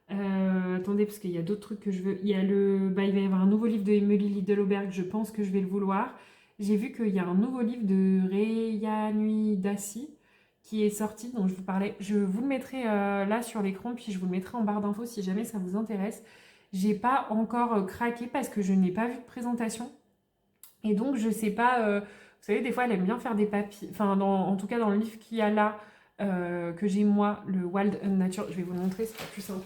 Attendez, parce qu'il y a d'autres trucs que je veux. Il va y avoir un nouveau livre de Emily Lidl-Auberg, je pense que je vais le vouloir. J'ai vu qu'il y a un nouveau livre de Reya Nui Dassi qui est sorti, dont je vous parlais. Je vous le mettrai là sur l'écran, puis je vous le mettrai en barre d'infos si jamais ça vous intéresse. J'ai pas encore craqué parce que je n'ai pas vu de présentation. Et donc, je sais pas. Vous savez, des fois, elle aime bien faire des papiers. Enfin, en tout cas, dans le livre qu'il y a là, que j'ai moi, le Wild and Nature, je vais vous le montrer, c'est pas plus simple.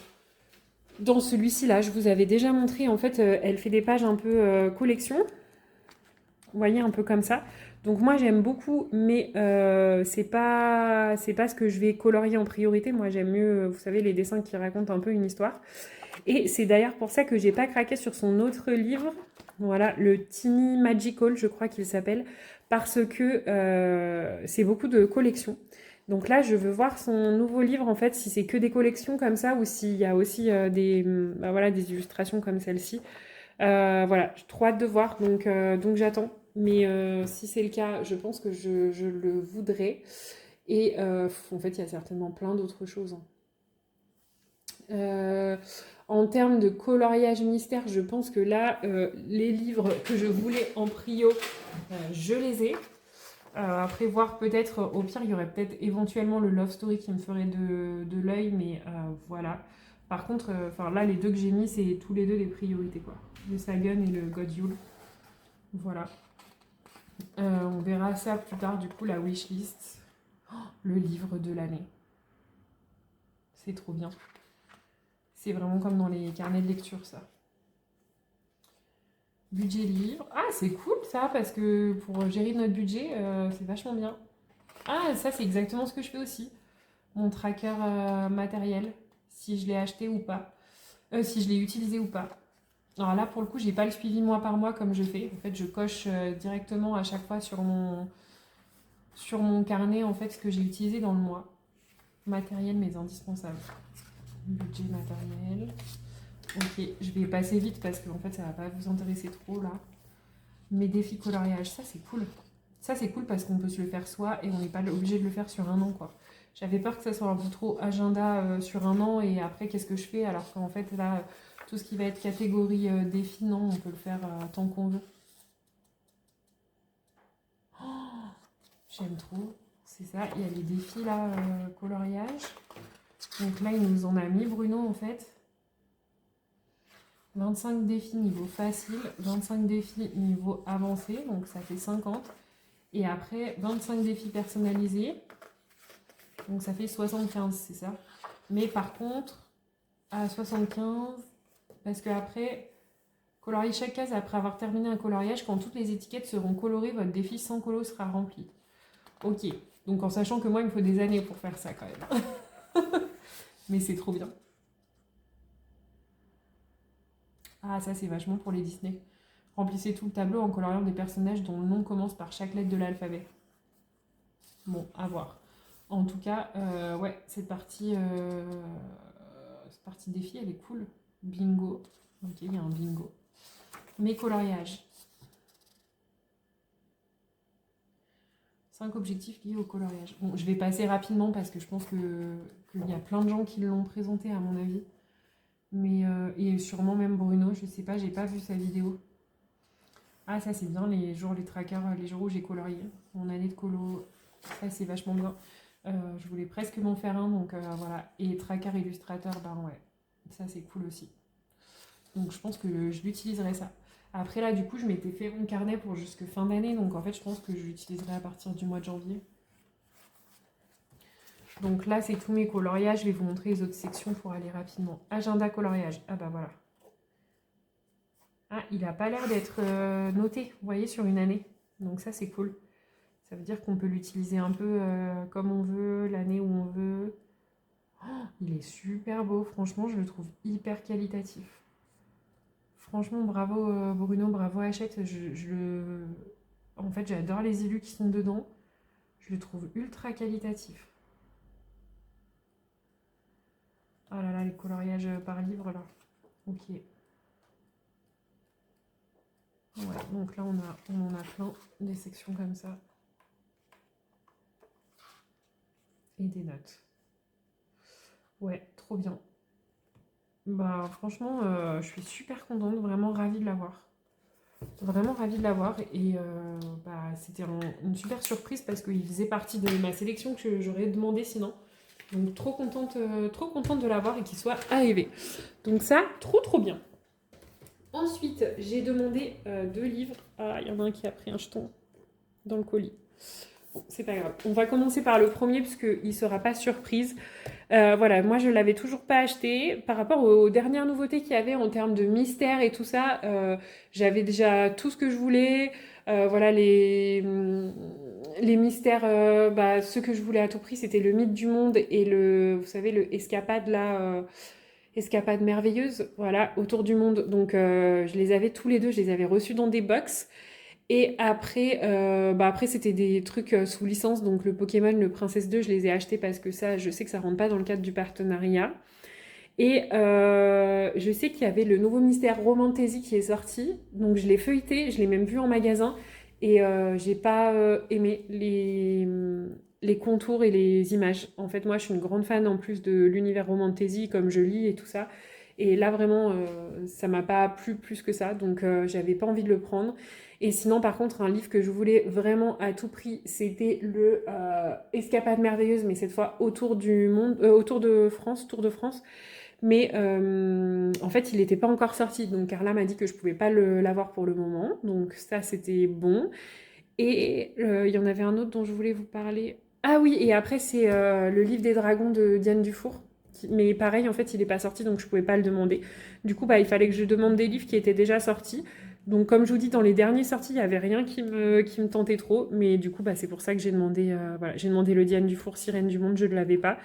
Dans celui-ci là, je vous avais déjà montré, en fait, elle fait des pages un peu collection. Vous voyez, un peu comme ça. Donc moi, j'aime beaucoup, mais c'est pas ce que je vais colorier en priorité. Moi, j'aime mieux, vous savez, les dessins qui racontent un peu une histoire. Et c'est d'ailleurs pour ça que j'ai pas craqué sur son autre livre. Voilà, le Tiny Magical, je crois qu'il s'appelle, parce que c'est beaucoup de collections. Donc là, je veux voir son nouveau livre, en fait, si c'est que des collections comme ça, ou s'il y a aussi voilà, des illustrations comme celle-ci. Voilà, j'ai trop hâte de voir, donc j'attends. Mais si c'est le cas, je pense que je le voudrais. Et en fait, il y a certainement plein d'autres choses, hein. Euh, En termes de coloriage mystère, je pense que là, les livres que je voulais en prio, je les ai. Après, voir peut-être, au pire, il y aurait peut-être éventuellement le Love Story qui me ferait de l'œil, mais voilà. Par contre, là, les deux que j'ai mis, c'est tous les deux des priorités, quoi. Le Sagan et le God Yule. Voilà. On verra ça plus tard, du coup, la wishlist. Oh, le livre de l'année. C'est trop bien. C'est vraiment comme dans les carnets de lecture, ça. Budget livre. Ah, c'est cool ça, parce que pour gérer notre budget, c'est vachement bien. Ah, ça, c'est exactement ce que je fais aussi. Mon tracker matériel, si je l'ai acheté ou pas. Si je l'ai utilisé ou pas. Alors là, pour le coup, j'ai pas le suivi mois par mois comme je fais. En fait, je coche directement à chaque fois sur mon carnet en fait ce que j'ai utilisé dans le mois. Matériel, mais indispensable. Budget matériel. Ok, je vais passer vite parce que en fait, ça va pas vous intéresser trop là. Mes défis coloriage, ça c'est cool. Ça c'est cool parce qu'on peut se le faire soi et on n'est pas obligé de le faire sur un an quoi. J'avais peur que ça soit un peu trop agenda sur un an et après qu'est-ce que je fais alors qu'en fait là tout ce qui va être catégorie défi, non, on peut le faire tant qu'on veut. Oh, j'aime trop. C'est ça, il y a les défis là, coloriage. Donc là il nous en a mis Bruno en fait. 25 défis niveau facile, 25 défis niveau avancé, donc ça fait 50. Et après, 25 défis personnalisés. Donc ça fait 75, c'est ça. Mais par contre, à 75, parce que après, colorier chaque case après avoir terminé un coloriage, quand toutes les étiquettes seront colorées, votre défi sans colo sera rempli. Ok, donc en sachant que moi, il me faut des années pour faire ça quand même. Mais c'est trop bien. Ah, ça c'est vachement pour les Disney. Remplissez tout le tableau en coloriant des personnages dont le nom commence par chaque lettre de l'alphabet. Bon, à voir. En tout cas, ouais, cette partie défi, elle est cool. Bingo. Ok, il y a un bingo. Mes coloriages. 5 objectifs liés au coloriage. Bon, je vais passer rapidement parce que je pense qu'il y a plein de gens qui l'ont présenté à mon avis. Mais, et sûrement même Bruno, je sais pas, j'ai pas vu sa vidéo. Ah, ça c'est bien, les jours, les trackers, les jours où j'ai colorié. Mon année de colo, ça c'est vachement bien. Je voulais presque m'en faire un, donc voilà. Et tracker illustrateur, ben ouais, ça c'est cool aussi. Donc je pense que je l'utiliserai ça. Après là, du coup, je m'étais fait mon carnet pour jusque fin d'année, donc en fait, je pense que je l'utiliserai à partir du mois de janvier. Donc là, c'est tous mes coloriages. Je vais vous montrer les autres sections pour aller rapidement. Agenda coloriage. Ah bah voilà. Ah, il n'a pas l'air d'être noté, vous voyez, sur une année. Donc ça, c'est cool. Ça veut dire qu'on peut l'utiliser un peu comme on veut, l'année où on veut. Oh, il est super beau, franchement, je le trouve hyper qualitatif. Franchement, bravo Bruno, bravo Hachette. En fait, j'adore les élus qui sont dedans. Je le trouve ultra qualitatif. Ah là là, les coloriages par livre là. Ok. Ouais, donc là, on en a plein des sections comme ça. Et des notes. Ouais, trop bien. Bah franchement, je suis super contente, vraiment ravie de l'avoir. Vraiment ravie de l'avoir et bah, c'était une super surprise parce qu'il faisait partie de ma sélection que j'aurais demandé sinon. Donc trop contente de l'avoir et qu'il soit arrivé. Donc ça, trop bien. Ensuite, j'ai demandé 2 livres. Ah, il y en a un qui a pris un jeton dans le colis. Bon, c'est pas grave. On va commencer par le premier puisqu'il ne sera pas surprise. Voilà, moi je ne l'avais toujours pas acheté. Par rapport aux dernières nouveautés qu'il y avait en termes de mystère et tout ça, j'avais déjà tout ce que je voulais. Voilà, les mystères, bah, ceux que je voulais à tout prix, c'était le mythe du monde et vous savez, le escapade là, escapade merveilleuse, voilà, autour du monde. Donc je les avais tous les deux, je les avais reçus dans des box. Et après, après c'était des trucs sous licence, donc le Pokémon, le Princesse 2, je les ai achetés parce que ça, je sais que ça rentre pas dans le cadre du partenariat. Et je sais qu'il y avait le nouveau mystère Romantasy qui est sorti, donc je l'ai feuilleté, je l'ai même vu en magasin, et j'ai pas aimé les contours et les images. En fait, moi, je suis une grande fan en plus de l'univers romantasy, comme je lis et tout ça. Et là, vraiment, ça m'a pas plu plus que ça, donc j'avais pas envie de le prendre. Et sinon, par contre, un livre que je voulais vraiment à tout prix, c'était le Escapade merveilleuse, mais cette fois autour du monde, autour de France, Tour de France. Mais en fait, il n'était pas encore sorti, donc Carla m'a dit que je pouvais pas l'avoir pour le moment, donc ça, c'était bon. Et il y en avait un autre dont je voulais vous parler. Ah oui, et après, c'est le livre des dragons de Diane Dufour. Mais pareil, en fait, il n'est pas sorti, donc je ne pouvais pas le demander. Du coup, bah, il fallait que je demande des livres qui étaient déjà sortis. Donc, comme je vous dis, dans les derniers sortis, il n'y avait rien qui me tentait trop. Mais du coup, bah, c'est pour ça que j'ai demandé, voilà, j'ai demandé le Diane Dufour, Sirène du Monde, je ne l'avais pas.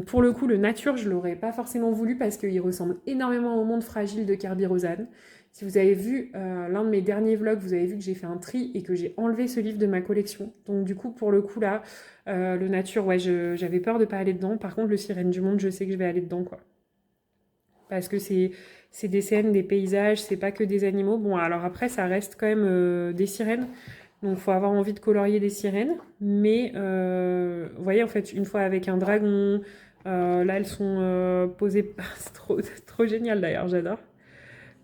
Pour le coup, le Nature, je ne l'aurais pas forcément voulu parce qu'il ressemble énormément au Monde fragile de Kirby Rosanne. Si vous avez vu l'un de mes derniers vlogs, vous avez vu que j'ai fait un tri et que j'ai enlevé ce livre de ma collection. Donc du coup, pour le coup là, le Nature, ouais, j'avais peur de pas aller dedans. Par contre, le Sirène du Monde, je sais que je vais aller dedans, quoi. Parce que c'est des scènes, des paysages, c'est pas que des animaux. Bon, alors après, ça reste quand même des sirènes. Donc il faut avoir envie de colorier des sirènes. Mais vous voyez, en fait, une fois avec un dragon, là, elles sont posées... c'est trop génial d'ailleurs, j'adore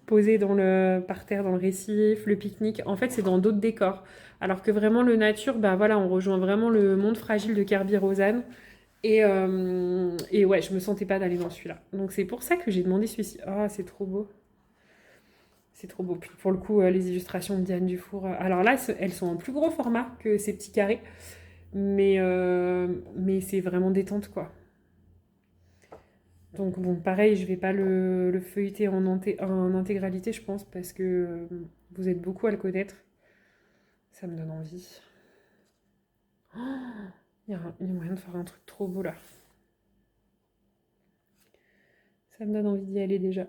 posé par terre dans le récif, le pique-nique. En fait, c'est dans d'autres décors. Alors que vraiment, le nature, bah voilà, on rejoint vraiment le monde fragile de Kirby Rosanne. Et ouais, je me sentais pas d'aller dans celui-là. Donc c'est pour ça que j'ai demandé celui-ci. Oh, c'est trop beau. C'est trop beau. Puis pour le coup, les illustrations de Diane Dufour. Alors là, elles sont en plus gros format que ces petits carrés. Mais c'est vraiment détente, quoi. Donc bon, pareil, je vais pas le feuilleter en intégralité, je pense, parce que vous êtes beaucoup à le connaître. Ça me donne envie. Oh, il y a moyen de faire un truc trop beau là. Ça me donne envie d'y aller déjà.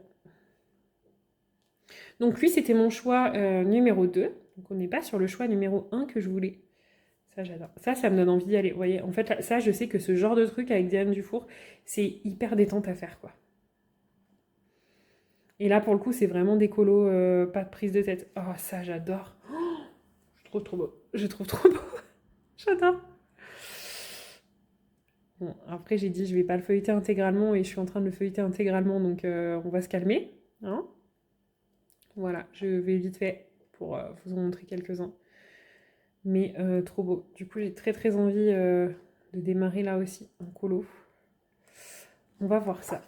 Donc lui, c'était mon choix numéro 2. Donc on n'est pas sur le choix numéro 1 que je voulais. Ça, j'adore. Ça me donne envie d'y aller. Vous voyez, en fait, là, ça, je sais que ce genre de truc avec Diane Dufour, c'est hyper détente à faire, quoi. Et là, pour le coup, c'est vraiment des colos, pas de prise de tête. Oh, ça, j'adore. Je trouve trop beau. Je trouve trop beau. J'adore. Bon, après, j'ai dit, je vais pas le feuilleter intégralement et je suis en train de le feuilleter intégralement, donc on va se calmer. Hein, voilà, je vais vite fait pour vous en montrer quelques-uns. Mais trop beau. Du coup, j'ai très envie de démarrer là aussi en colo. On va voir ça.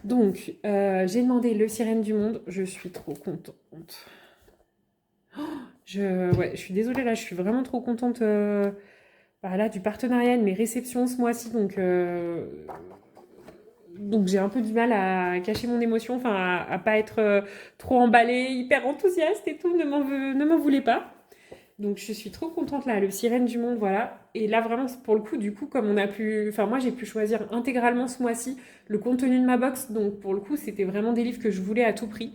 Donc, j'ai demandé le Sirène du Monde. Je suis trop contente. Ouais, je suis désolée, là, je suis vraiment trop contente là, du partenariat de mes réceptions ce mois-ci. Donc j'ai un peu du mal à cacher mon émotion, enfin à pas être trop emballée, hyper enthousiaste et tout, ne m'en voulez pas. Donc je suis trop contente là, le Sirène du Monde, voilà. Et là vraiment pour le coup, du coup, comme on a pu, enfin moi j'ai pu choisir intégralement ce mois-ci le contenu de ma box, donc pour le coup c'était vraiment des livres que je voulais à tout prix.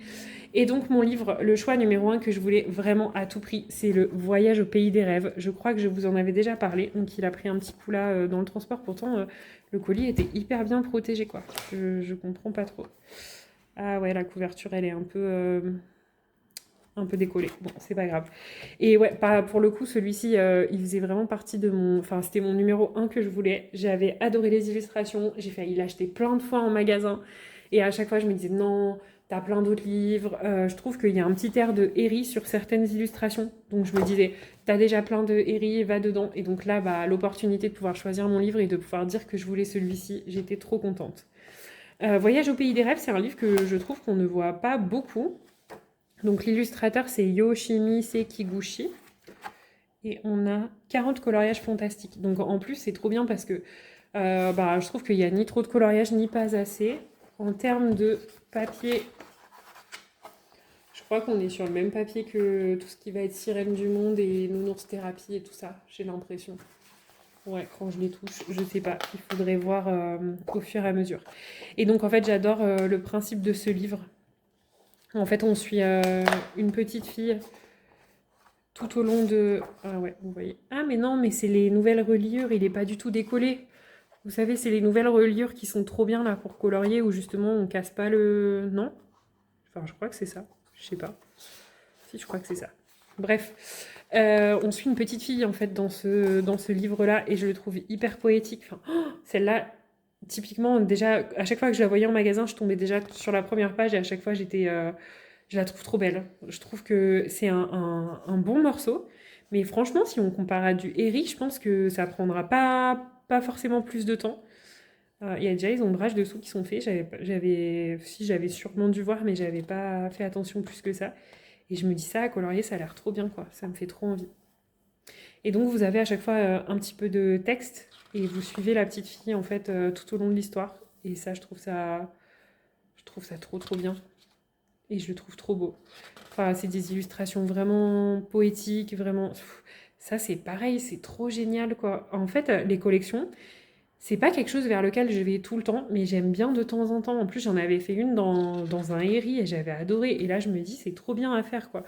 Et donc mon livre, le choix numéro 1 que je voulais vraiment à tout prix, c'est le Voyage au pays des rêves. Je crois que je vous en avais déjà parlé, donc il a pris un petit coup là dans le transport, pourtant le colis était hyper bien protégé quoi. Je comprends pas trop. Ah ouais, la couverture elle est un peu décollé. Bon, c'est pas grave. Et ouais, pour le coup, celui-ci, il faisait vraiment partie de mon... Enfin, c'était mon numéro 1 que je voulais. J'avais adoré les illustrations. J'ai failli l'acheter plein de fois en magasin. Et à chaque fois, je me disais, non, t'as plein d'autres livres. Je trouve qu'il y a un petit air de Harry sur certaines illustrations. Donc je me disais, t'as déjà plein de Harry, va dedans. Et donc là, bah, l'opportunité de pouvoir choisir mon livre et de pouvoir dire que je voulais celui-ci, j'étais trop contente. Voyage au pays des rêves, c'est un livre que je trouve qu'on ne voit pas beaucoup. Donc l'illustrateur c'est Yoshimi Sekiguchi et on a 40 coloriages fantastiques. Donc en plus c'est trop bien parce que je trouve qu'il n'y a ni trop de coloriage ni pas assez. En termes de papier, je crois qu'on est sur le même papier que tout ce qui va être Sirène du Monde et Nounours Thérapie et tout ça, j'ai l'impression. Ouais, quand je les touche, je sais pas, il faudrait voir au fur et à mesure. Et donc en fait j'adore le principe de ce livre. En fait, on suit une petite fille tout au long de... Ah ouais, vous voyez. Ah mais non, mais c'est les nouvelles reliures, il n'est pas du tout décollé. Vous savez, c'est les nouvelles reliures qui sont trop bien là pour colorier, où justement on casse pas le... Non? Enfin, je crois que c'est ça. Je sais pas. Si, je crois que c'est ça. Bref. On suit une petite fille en fait dans ce livre-là et je le trouve hyper poétique. Enfin, celle-là, typiquement, déjà, à chaque fois que je la voyais en magasin, je tombais déjà sur la première page et à chaque fois je la trouve trop belle. Je trouve que c'est un bon morceau, mais franchement, si on compare à du Herry, je pense que ça prendra pas forcément plus de temps. Il y a déjà les ombrages dessous qui sont faits. Si j'avais sûrement dû voir, mais j'avais pas fait attention plus que ça. Et je me dis ça à colorier, ça a l'air trop bien, quoi. Ça me fait trop envie. Et donc vous avez à chaque fois un petit peu de texte et vous suivez la petite fille en fait tout au long de l'histoire. Et ça, je trouve ça trop trop bien. Et je le trouve trop beau. Enfin, c'est des illustrations vraiment poétiques, vraiment. Ça, c'est pareil, c'est trop génial, quoi. En fait, les collections, c'est pas quelque chose vers lequel je vais tout le temps, mais j'aime bien de temps en temps. En plus, j'en avais fait une dans un Herry et j'avais adoré. Et là, je me dis, c'est trop bien à faire, quoi.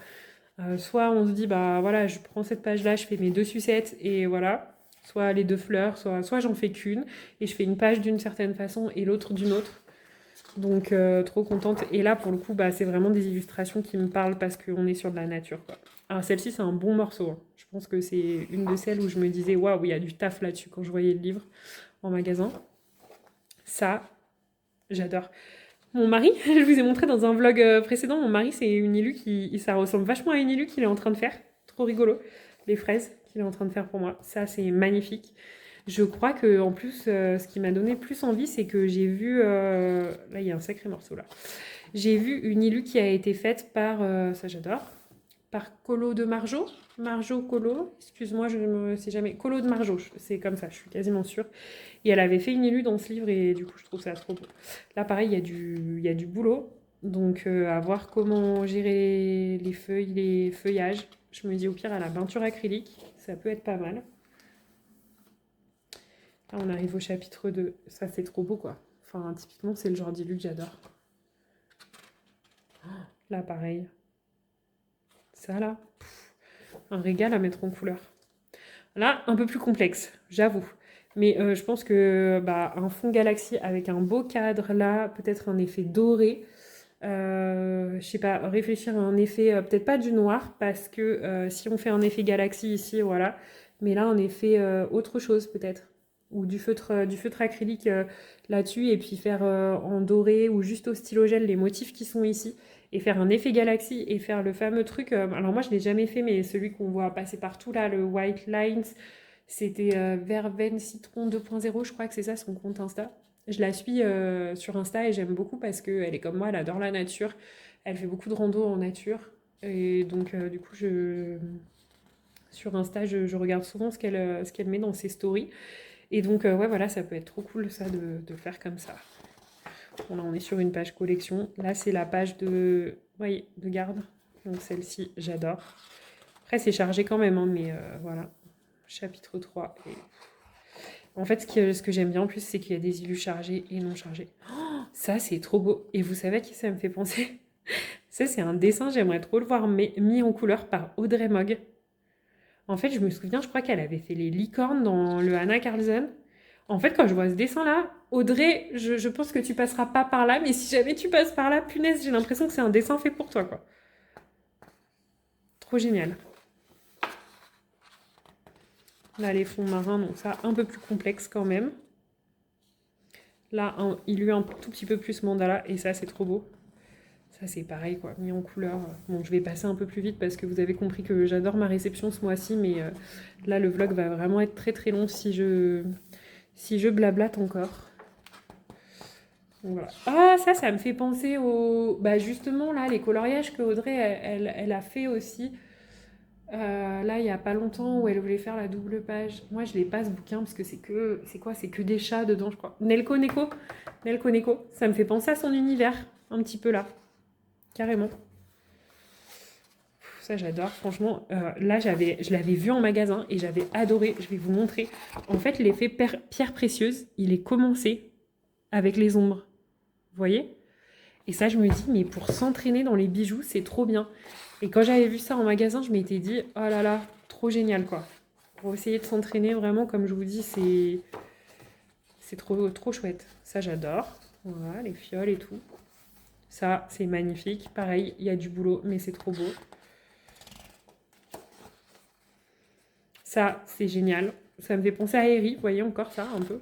Soit on se dit, bah voilà, je prends cette page-là, je fais mes deux sucettes et voilà. Soit les deux fleurs, soit j'en fais qu'une et je fais une page d'une certaine façon et l'autre d'une autre. Donc, trop contente. Et là, pour le coup, bah, c'est vraiment des illustrations qui me parlent parce qu'on est sur de la nature, quoi. Alors, celle-ci, c'est un bon morceau, hein. Je pense que c'est une de celles où je me disais, waouh, il y a du taf là-dessus quand je voyais le livre en magasin. Ça, j'adore. Mon mari, je vous ai montré dans un vlog précédent, mon mari, c'est une Ilu ça ressemble vachement à une Ilu qu'il est en train de faire. Trop rigolo. Les fraises qu'il est en train de faire pour moi. Ça, c'est magnifique. Je crois que en plus, ce qui m'a donné plus envie, c'est que j'ai vu... Là, il y a un sacré morceau là. J'ai vu une Ilu qui a été faite par... ça, j'adore. Par Colo de Marjo. Marjo Colo. Excuse-moi, je ne sais jamais. Colo de Marjo, c'est comme ça, je suis quasiment sûre. Et elle avait fait une Ilu dans ce livre et du coup, je trouve ça trop beau. Là, pareil, il y a du boulot. Donc, à voir comment gérer les feuilles, les feuillages. Je me dis, au pire, à la peinture acrylique, ça peut être pas mal. Là, on arrive au chapitre 2. Ça, c'est trop beau, quoi. Enfin, typiquement, c'est le genre d'Ilu que j'adore. Là, pareil. Ça, là, un régal à mettre en couleur. Là, un peu plus complexe, j'avoue. Mais je pense que bah, un fond galaxie avec un beau cadre, là, peut-être un effet doré. Je sais pas, réfléchir à un effet, peut-être pas du noir, parce que si on fait un effet galaxie ici, voilà. Mais là, un effet autre chose, peut-être. Ou du feutre acrylique là-dessus, et puis faire en doré ou juste au stylo gel les motifs qui sont ici, et faire un effet galaxie, et faire le fameux truc. Alors moi, je l'ai jamais fait, mais celui qu'on voit passer partout là, le White Lines, c'était Verveine Citron 2.0, je crois que c'est ça son compte Insta. Je la suis sur Insta et j'aime beaucoup parce qu'elle est comme moi, elle adore la nature. Elle fait beaucoup de rando en nature. Et donc, du coup, sur Insta, je regarde souvent ce qu'elle met dans ses stories. Et donc, ouais, voilà, ça peut être trop cool ça de faire comme ça. Bon, là, on est sur une page collection. Là, c'est la page de garde. Donc, celle-ci, j'adore. Après, c'est chargé quand même, hein, mais voilà. Chapitre 3. Et en fait, ce que j'aime bien en plus, c'est qu'il y a des illus chargés et non chargés. Oh, ça, c'est trop beau. Et vous savez à qui ça me fait penser? Ça, c'est un dessin, j'aimerais trop le voir mis en couleur par Audrey Mogg. En fait, je me souviens, je crois qu'elle avait fait les licornes dans le Anna Carlsen. En fait, quand je vois ce dessin-là, Audrey, je pense que tu passeras pas par là, mais si jamais tu passes par là, punaise, j'ai l'impression que c'est un dessin fait pour toi, quoi. Trop génial. Là, les fonds marins, donc ça, un peu plus complexe quand même. Là, il lui un tout petit peu plus mandala, et ça, c'est trop beau. Ça, c'est pareil, quoi, mis en couleur. Bon, je vais passer un peu plus vite parce que vous avez compris que j'adore ma réception ce mois-ci, mais là, le vlog va vraiment être très très long si je blablate encore. Donc, voilà. Ah, ça me fait penser au... Bah, justement, là, les coloriages que Audrey, elle a fait aussi. Là, il y a pas longtemps, où elle voulait faire la double page. Moi, je l'ai pas ce bouquin parce que c'est quoi? C'est que des chats dedans, je crois. Nelko Neko. Nelko Neko. Ça me fait penser à son univers, un petit peu là. Carrément. Ça, j'adore. Franchement, là, je l'avais vu en magasin et j'avais adoré. Je vais vous montrer. En fait, l'effet pierre précieuse, il est commencé avec les ombres. Vous voyez? Et ça, je me dis, mais pour s'entraîner dans les bijoux, c'est trop bien. Et quand j'avais vu ça en magasin, je m'étais dit, oh là là, trop génial, quoi. Pour essayer de s'entraîner, vraiment, comme je vous dis, c'est trop, trop chouette. Ça, j'adore. Voilà, les fioles et tout. Ça, c'est magnifique. Pareil, il y a du boulot, mais c'est trop beau. Ça, c'est génial. Ça me fait penser à Eri, vous voyez encore ça, un peu.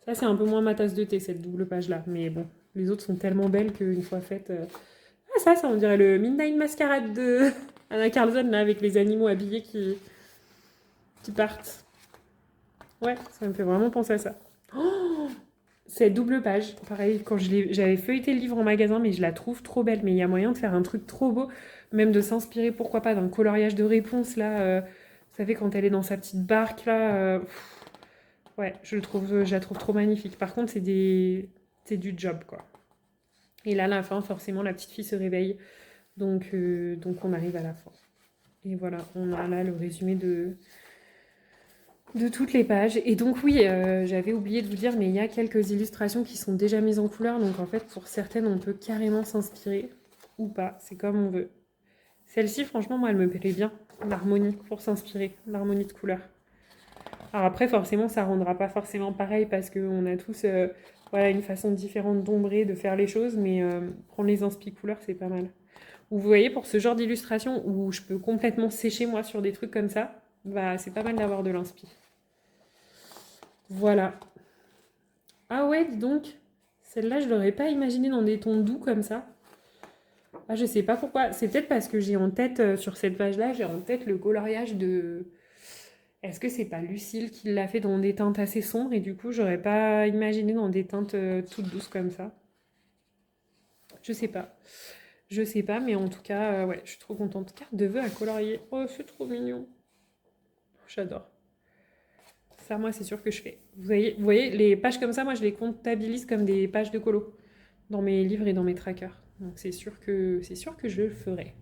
Ça, c'est un peu moins ma tasse de thé, cette double page-là. Mais bon, les autres sont tellement belles qu'une fois faites... Ah, ça, on dirait le Midnight Masquerade de Anna Carlson, là, avec les animaux habillés qui partent. Ouais, ça me fait vraiment penser à ça. Oh, cette double page, pareil, quand j'avais feuilleté le livre en magasin, mais je la trouve trop belle. Mais il y a moyen de faire un truc trop beau, même de s'inspirer, pourquoi pas, d'un coloriage de réponse, là. Vous savez, quand elle est dans sa petite barque, là. Ouais, je la trouve trop magnifique. Par contre, c'est du job, quoi. Et là, à la fin, forcément, la petite fille se réveille. Donc on arrive à la fin. Et voilà, on a là le résumé de toutes les pages. Et donc oui, j'avais oublié de vous dire, mais il y a quelques illustrations qui sont déjà mises en couleur. Donc en fait, pour certaines, on peut carrément s'inspirer ou pas. C'est comme on veut. Celle-ci, franchement, moi, elle me plaît bien. L'harmonie, pour s'inspirer. L'harmonie de couleurs. Alors après, forcément, ça rendra pas forcément pareil parce qu'on a tous voilà, une façon différente d'ombrer, de faire les choses. Mais prendre les inspi couleurs, c'est pas mal. Vous voyez, pour ce genre d'illustration où je peux complètement sécher moi sur des trucs comme ça, bah c'est pas mal d'avoir de l'inspi. Voilà. Ah ouais, dis donc, celle-là, je l'aurais pas imaginée dans des tons doux comme ça. Ah, je sais pas pourquoi. C'est peut-être parce que j'ai en tête, sur cette page-là, j'ai en tête le coloriage de... Est-ce que c'est pas Lucille qui l'a fait dans des teintes assez sombres et du coup, j'aurais pas imaginé dans des teintes toutes douces comme ça. Je sais pas. Je sais pas, mais en tout cas, ouais, je suis trop contente. Carte de vœux à colorier. Oh, c'est trop mignon. J'adore. Ça, moi, c'est sûr que je fais. Vous voyez, les pages comme ça, moi, je les comptabilise comme des pages de colo dans mes livres et dans mes trackers. Donc, c'est sûr que je le ferai.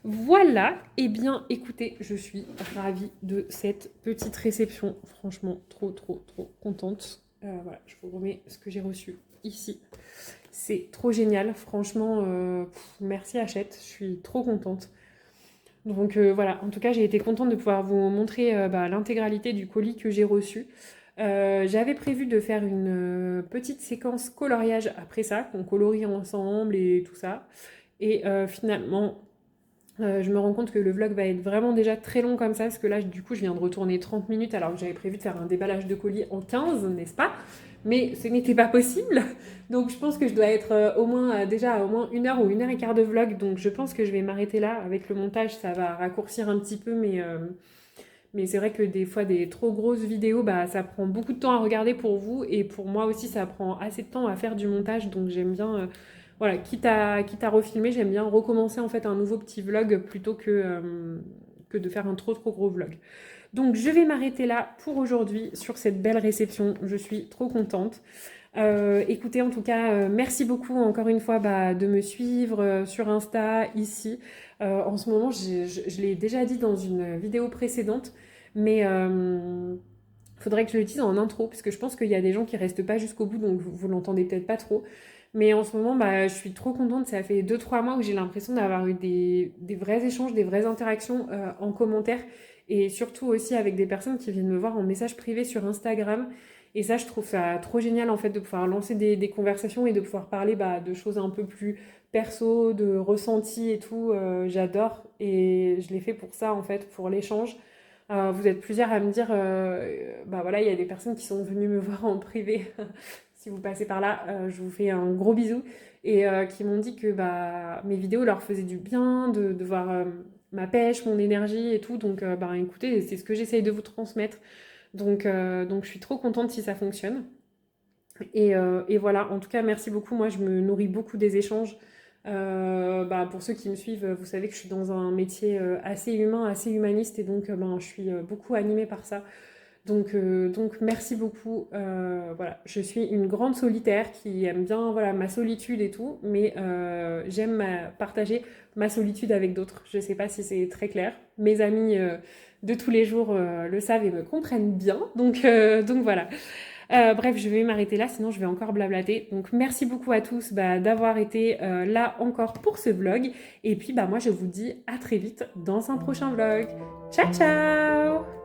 Voilà. Eh bien, écoutez, je suis ravie de cette petite réception. Franchement, trop, trop, trop contente. Voilà, je vous remets ce que j'ai reçu ici. C'est trop génial. Franchement, merci Hachette. Je suis trop contente. Donc voilà, en tout cas, j'ai été contente de pouvoir vous montrer l'intégralité du colis que j'ai reçu. J'avais prévu de faire une petite séquence coloriage après ça, qu'on colorie ensemble et tout ça. Et finalement, je me rends compte que le vlog va être vraiment déjà très long comme ça, parce que là, du coup, je viens de retourner 30 minutes alors que j'avais prévu de faire un déballage de colis en 15, n'est-ce pas? Mais ce n'était pas possible. Donc je pense que je dois être déjà au moins 1 heure ou 1 heure et quart de vlog. Donc je pense que je vais m'arrêter là. Avec le montage, ça va raccourcir un petit peu, mais c'est vrai que des fois, des trop grosses vidéos, bah, ça prend beaucoup de temps à regarder pour vous. Et pour moi aussi, ça prend assez de temps à faire du montage. Donc j'aime bien, voilà, quitte à refilmer, j'aime bien recommencer en fait un nouveau petit vlog plutôt que de faire un trop trop gros vlog. Donc je vais m'arrêter là pour aujourd'hui sur cette belle réception. Je suis trop contente. Écoutez, en tout cas, merci beaucoup encore une fois de me suivre sur Insta, ici. En ce moment, je l'ai déjà dit dans une vidéo précédente, mais faudrait que je le dise en intro, parce que je pense qu'il y a des gens qui restent pas jusqu'au bout, donc vous l'entendez peut-être pas trop. Mais en ce moment, je suis trop contente. Ça fait 2-3 mois où j'ai l'impression d'avoir eu des vrais échanges, des vraies interactions en commentaire. Et surtout aussi avec des personnes qui viennent me voir en message privé sur Instagram. Et ça, je trouve ça trop génial en fait de pouvoir lancer des conversations et de pouvoir parler de choses un peu plus perso, de ressenti et tout. J'adore et je l'ai fait pour ça en fait, pour l'échange. Vous êtes plusieurs à me dire, voilà, il y a des personnes qui sont venues me voir en privé. Si vous passez par là, je vous fais un gros bisou et qui m'ont dit que mes vidéos leur faisaient du bien, de voir ma pêche, mon énergie et tout. Donc, écoutez, c'est ce que j'essaye de vous transmettre. Donc je suis trop contente si ça fonctionne. Et voilà, en tout cas, merci beaucoup. Moi, je me nourris beaucoup des échanges. Pour ceux qui me suivent, vous savez que je suis dans un métier assez humain, assez humaniste, et donc je suis beaucoup animée par ça. Donc merci beaucoup. Voilà, je suis une grande solitaire qui aime bien voilà, ma solitude et tout, mais j'aime partager ma solitude avec d'autres. Je ne sais pas si c'est très clair. Mes amis de tous les jours le savent et me comprennent bien. Donc voilà. Bref, je vais m'arrêter là, sinon je vais encore blablater. Donc merci beaucoup à tous d'avoir été là encore pour ce vlog. Et puis moi je vous dis à très vite dans un prochain vlog. Ciao ciao!